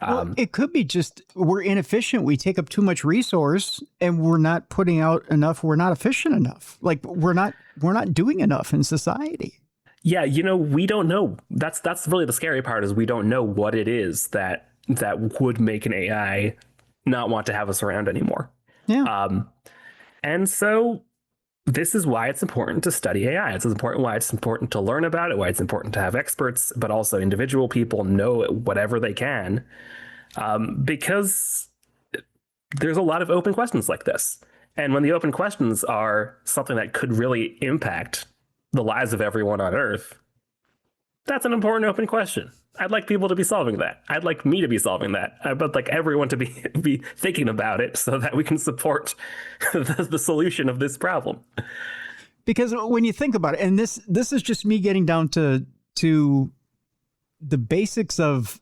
Well, it could be just we're inefficient. We take up too much resource, and we're not putting out enough. We're not efficient enough. Like we're not doing enough in society. Yeah, we don't know. That's really the scary part, is we don't know what it is that would make an AI not want to have us around anymore. Yeah. And so this is why it's important to study AI. It's why it's important to learn about it, why it's important to have experts, but also individual people know whatever they can, because there's a lot of open questions like this. And when the open questions are something that could really impact the lives of everyone on Earth, that's an important open question. I'd like people to be solving that. I'd like me to be solving that. I'd like everyone to be thinking about it so that we can support the solution of this problem. Because when you think about it, and this is just me getting down to the basics of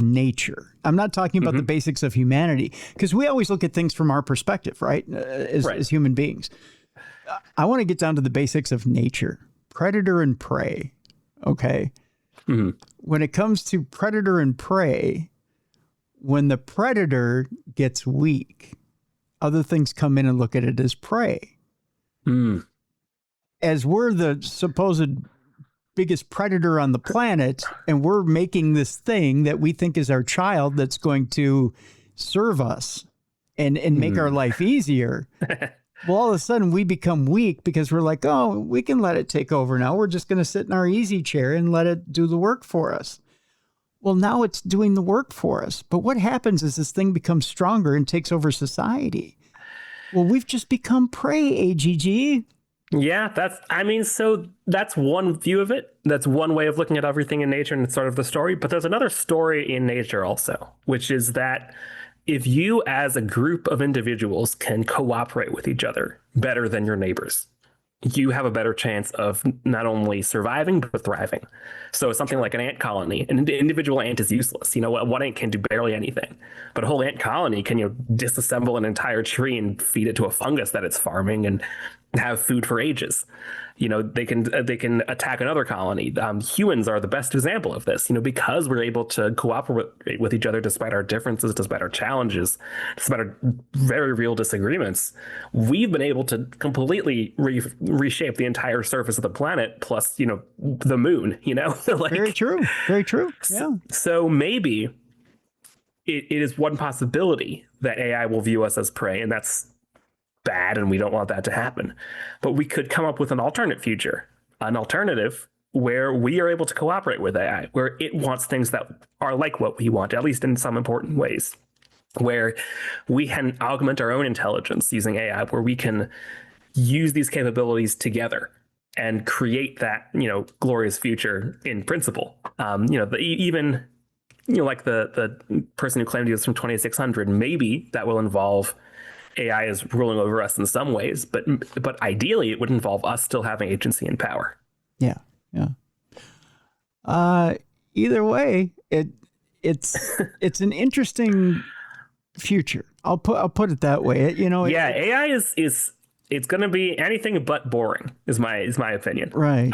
nature. I'm not talking about the basics of humanity, because we always look at things from our perspective, right? As human beings. I want to get down to the basics of nature, predator and prey. Okay. When it comes to predator and prey, when the predator gets weak, other things come in and look at it as prey. As we're the supposed biggest predator on the planet, and we're making this thing that we think is our child that's going to serve us and make our life easier. Well, all of a sudden we become weak because we're like, oh, we can let it take over now. We're just going to sit in our easy chair and let it do the work for us. Well, now it's doing the work for us. But what happens is this thing becomes stronger and takes over society. Well, we've just become prey, A.G.G. Yeah, so that's one view of it. That's one way of looking at everything in nature, and it's sort of the story. But there's another story in nature also, which is that if you as a group of individuals can cooperate with each other better than your neighbors, you have a better chance of not only surviving, but thriving. So something like an ant colony, an individual ant is useless. One ant can do barely anything, but a whole ant colony can, disassemble an entire tree and feed it to a fungus that it's farming and have food for ages. They can attack another colony. Humans are the best example of this, because we're able to cooperate with each other despite our differences, despite our challenges, despite our very real disagreements. We've been able to completely reshape the entire surface of the planet, plus, the moon, Very true. Very true. Yeah. So maybe it is one possibility that AI will view us as prey, and that's bad, and we don't want that to happen. But we could come up with an alternate future, an alternative where we are able to cooperate with AI, where it wants things that are like what we want, at least in some important ways, where we can augment our own intelligence using AI, where we can use these capabilities together and create that, glorious future in principle. Like the person who claimed he was from 2600, maybe that will involve AI is ruling over us in some ways, but ideally it would involve us still having agency and power. Yeah. Either way, it's an interesting future. I'll put it that way. AI is it's going to be anything but boring. Is my opinion. Right.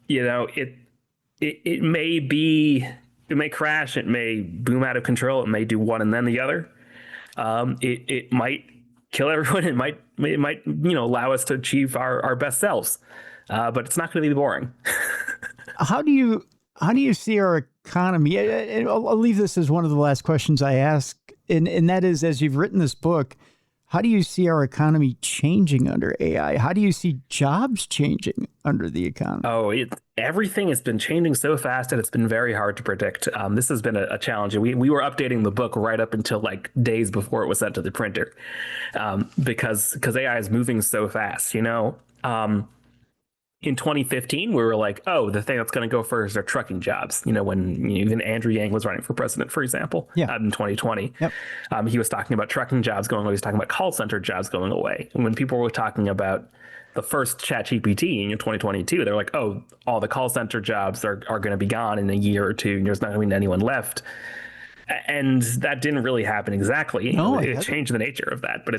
It may crash. It may boom out of control. It may do one and then the other. It might kill everyone. It might allow us to achieve our best selves, but it's not going to be boring. How do you see our economy? I'll leave this as one of the last questions I ask, and that is, as you've written this book, how do you see our economy changing under AI? How do you see jobs changing under the economy? Everything has been changing so fast that it's been very hard to predict. This has been a challenge. We were updating the book right up until like days before it was sent to the printer, because AI is moving so fast. In 2015, we were like, oh, the thing that's going to go first are trucking jobs. When even Andrew Yang was running for president, for example, in 2020, he was talking about trucking jobs going away. He was talking about call center jobs going away. And when people were talking about the first ChatGPT in 2022, they're like, oh, all the call center jobs are going to be gone in a year or two, and there's not going to be anyone left. And that didn't really happen exactly. No, it changed the nature of that, but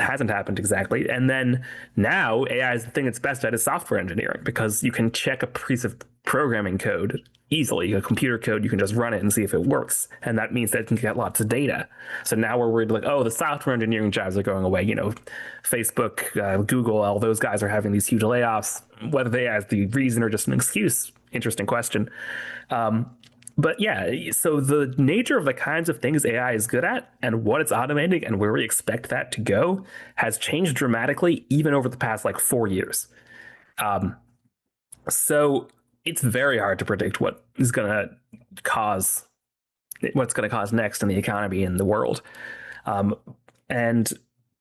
hasn't happened exactly. And then now AI is the thing it's best at is software engineering, because you can check a piece of programming code easily, a computer code, you can just run it and see if it works. And that means that it can get lots of data. So now we're worried like, oh, the software engineering jobs are going away. Facebook, Google, all those guys are having these huge layoffs, whether they as the reason or just an excuse. Interesting question. But yeah, so the nature of the kinds of things AI is good at and what it's automating and where we expect that to go has changed dramatically, even over the past 4 years. So it's very hard to predict what's going to cause next in the economy and the world. And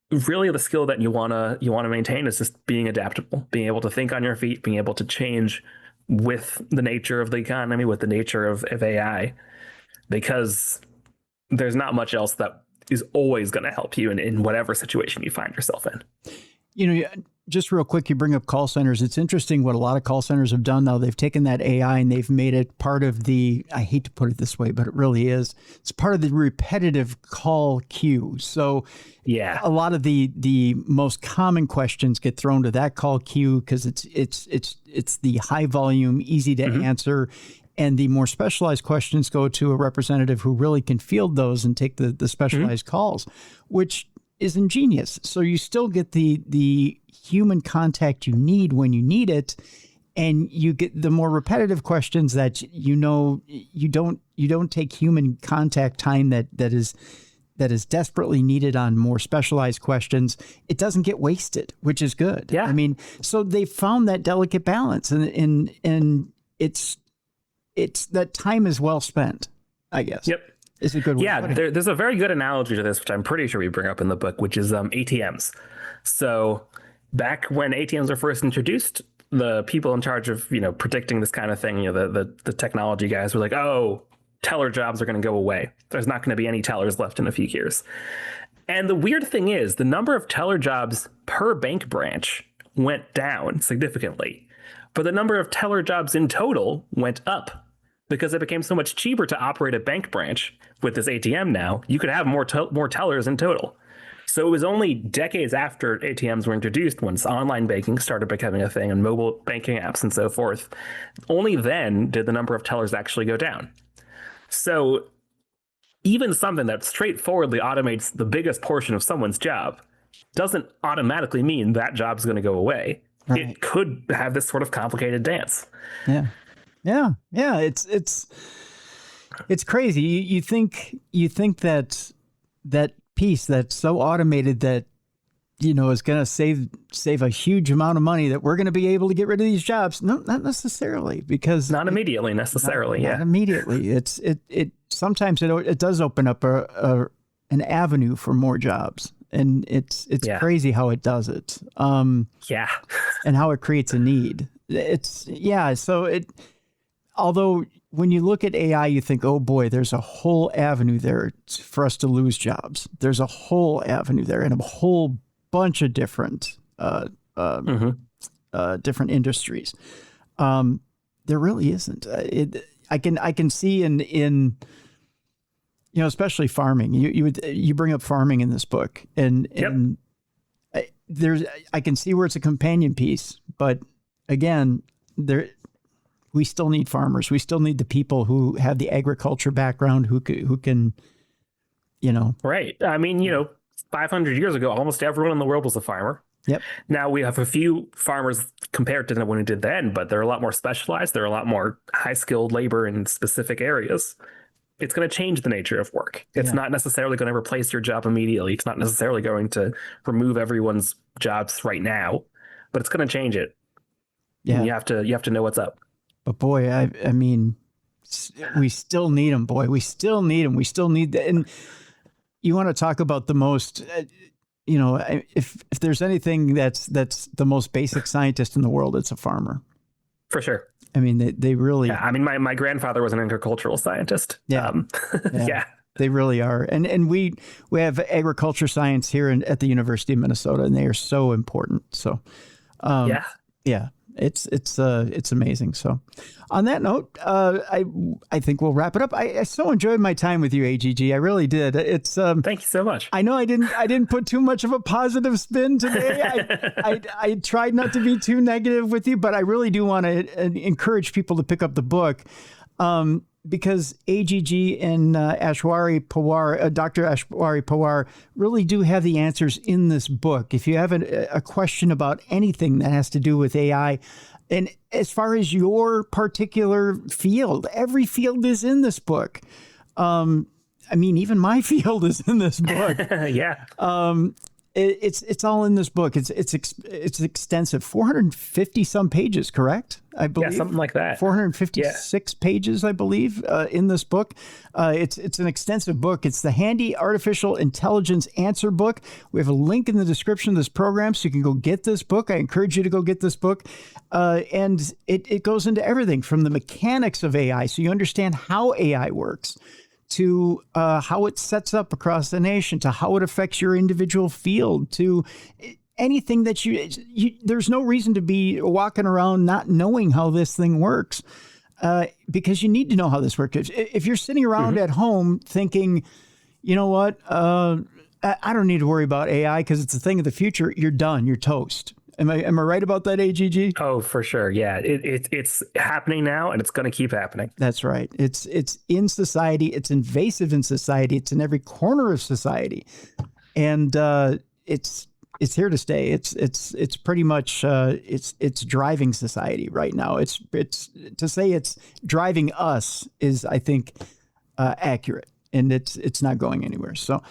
really the skill that you want to maintain is just being adaptable, being able to think on your feet, being able to change with the nature of the economy, with the nature of AI, because there's not much else that is always going to help you in whatever situation you find yourself in. just real quick, you bring up call centers. It's interesting what a lot of call centers have done now. They've taken that AI and they've made it part of the, I hate to put it this way, but it really is. It's part of the repetitive call queue. So yeah, a lot of the most common questions get thrown to that call queue because it's the high volume, easy to answer. And the more specialized questions go to a representative who really can field those and take the specialized calls, which is ingenious. So you still get the human contact you need when you need it, and you get the more repetitive questions that you don't take human contact time that is desperately needed on more specialized questions. It doesn't get wasted, which is good. Yeah. I mean, so they found that delicate balance, and it's that time is well spent, I guess. Yep. Is a good way. Yeah, there's a very good analogy to this, which I'm pretty sure we bring up in the book, which is ATMs. So back when ATMs were first introduced, the people in charge of, predicting this kind of thing, the technology guys were like, oh, teller jobs are going to go away. There's not going to be any tellers left in a few years. And the weird thing is the number of teller jobs per bank branch went down significantly, but the number of teller jobs in total went up. Because it became so much cheaper to operate a bank branch with this ATM now, you could have more tellers in total. So it was only decades after ATMs were introduced, once online banking started becoming a thing and mobile banking apps and so forth, only then did the number of tellers actually go down. So even something that straightforwardly automates the biggest portion of someone's job doesn't automatically mean that job's going to go away. Right. It could have this sort of complicated dance. Yeah. Yeah. It's crazy. You think that piece that's so automated that, is going to save a huge amount of money, that we're going to be able to get rid of these jobs. No, not necessarily, because not immediately necessarily. Not immediately. It sometimes it does open up an avenue for more jobs. And it's crazy how it does it. And how it creates a need. Although when you look at AI, you think, oh boy, there's a whole avenue there for us to lose jobs. There's a whole avenue there and a whole bunch of different different industries. There really isn't. I can see in especially farming. You bring up farming in this book, and I can see where it's a companion piece, but again, we still need farmers. We still need the people who have the agriculture background who can, Right. I mean, 500 years ago, almost everyone in the world was a farmer. Yep. Now we have a few farmers compared to when we did then, but they're a lot more specialized. They're a lot more high-skilled labor in specific areas. It's going to change the nature of work. It's not necessarily going to replace your job immediately. It's not necessarily going to remove everyone's jobs right now, but it's going to change it. Yeah. And you have to know what's up. But boy, I mean, we still need them, boy. We still need them. We still need that. And you want to talk about the most, if there's anything that's the most basic scientist in the world, it's a farmer. For sure. I mean, they really. Yeah, I mean, my grandfather was an agricultural scientist. Yeah. They really are. And we have agriculture science here at the University of Minnesota, and they are so important. So, yeah. It's amazing. So on that note, I think we'll wrap it up. I so enjoyed my time with you, A.G.G. I really did. Thank you so much. I know I didn't put too much of a positive spin today. I tried not to be too negative with you, but I really do want to encourage people to pick up the book. Because A.G.G. and Aishwary Pawar, Dr. Aishwary Pawar, really do have the answers in this book. If you have a question about anything that has to do with AI, and as far as your particular field, every field is in this book. I mean, even my field is in this book. Yeah. It's all in this book. It's extensive, 450 some pages, correct? I believe. Yeah, something like that. 456 pages, I believe, in this book. It's an extensive book. It's the Handy Artificial Intelligence Answer Book. We have a link in the description of this program, so you can go get this book. I encourage you to go get this book. And it goes into everything from the mechanics of AI, so you understand how AI works, to how it sets up across the nation, to how it affects your individual field, to anything that there's no reason to be walking around not knowing how this thing works, because you need to know how this works. If you're sitting around at home thinking, you know what, I don't need to worry about AI because it's a thing of the future, you're done. You're toast. Am I right about that, A.G.G? Oh, for sure. Yeah, it's happening now, and it's going to keep happening. That's right. It's in society. It's invasive in society. It's in every corner of society, and it's here to stay. It's pretty much it's driving society right now. It's to say it's driving us is, I think, accurate, and it's not going anywhere. So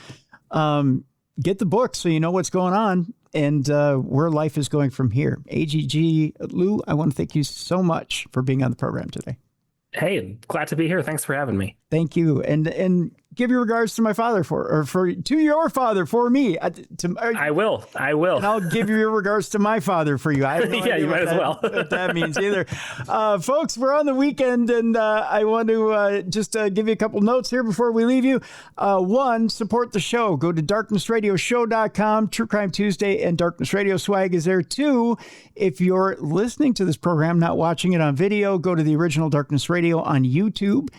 get the book so you know what's going on and where life is going from here. A.G.G. Liu, I want to thank you so much for being on the program today. Hey, glad to be here. Thanks for having me. Thank you. And give your regards to my father to your father for me. I will. And I'll give you your regards to my father for you. I have no idea you might as well. what that means either. Folks, we're on the weekend, and I want to just give you a couple notes here before we leave you. One, support the show. Go to darknessradioshow.com. True Crime Tuesday and Darkness Radio swag is there. Two, if you're listening to this program, not watching it on video, go to the original Darkness Radio on YouTube,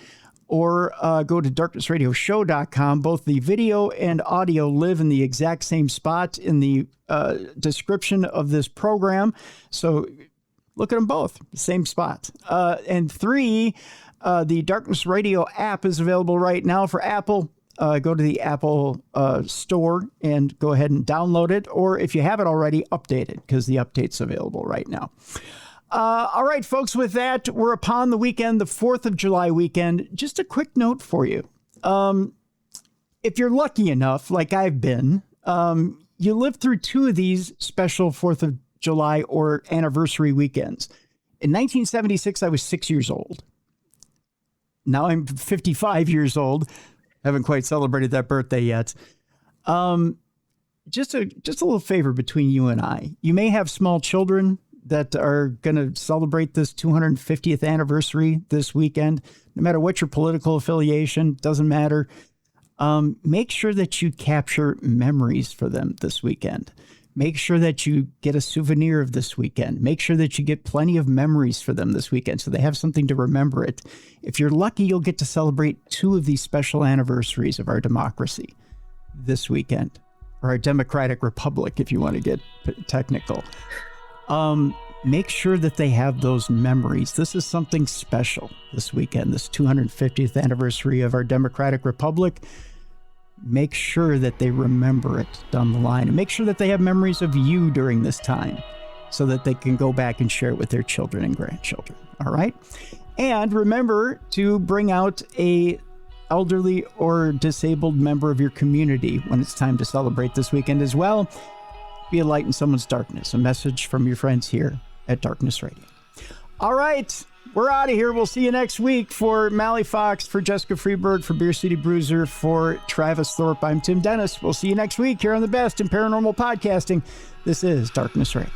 or go to darknessradioshow.com. Both the video and audio live in the exact same spot in the description of this program. So look at them both, same spot. And three, the Darkness Radio app is available right now for Apple. Go to the Apple store and go ahead and download it. Or if you have it already, update it, because the update's available right now. All right, folks, with that, we're upon the weekend, the 4th of July weekend. Just a quick note for you. If you're lucky enough, like I've been, you lived through two of these special 4th of July or anniversary weekends. In 1976, I was 6 years old. Now I'm 55 years old. Haven't quite celebrated that birthday yet. Just a little favor between you and I. You may have small children that are going to celebrate this 250th anniversary this weekend. No matter what your political affiliation, doesn't matter. Make sure that you capture memories for them this weekend. Make sure that you get a souvenir of this weekend. Make sure that you get plenty of memories for them this weekend so they have something to remember it. If you're lucky, you'll get to celebrate two of these special anniversaries of our democracy this weekend, or our democratic republic, if you want to get technical. Make sure that they have those memories. This is something special this weekend, this 250th anniversary of our democratic republic. Make sure that they remember it down the line, and make sure that they have memories of you during this time so that they can go back and share it with their children and grandchildren. All right. And remember to bring out a elderly or disabled member of your community when it's time to celebrate this weekend as well. Be a light in someone's darkness. A message from your friends here at Darkness Radio. All right, we're out of here. We'll see you next week. For Mally Fox, for Jessica Freeberg, for Beer City Bruiser, for Travis Thorpe, I'm Tim Dennis. We'll see you next week here on the best in paranormal podcasting. This is Darkness Radio.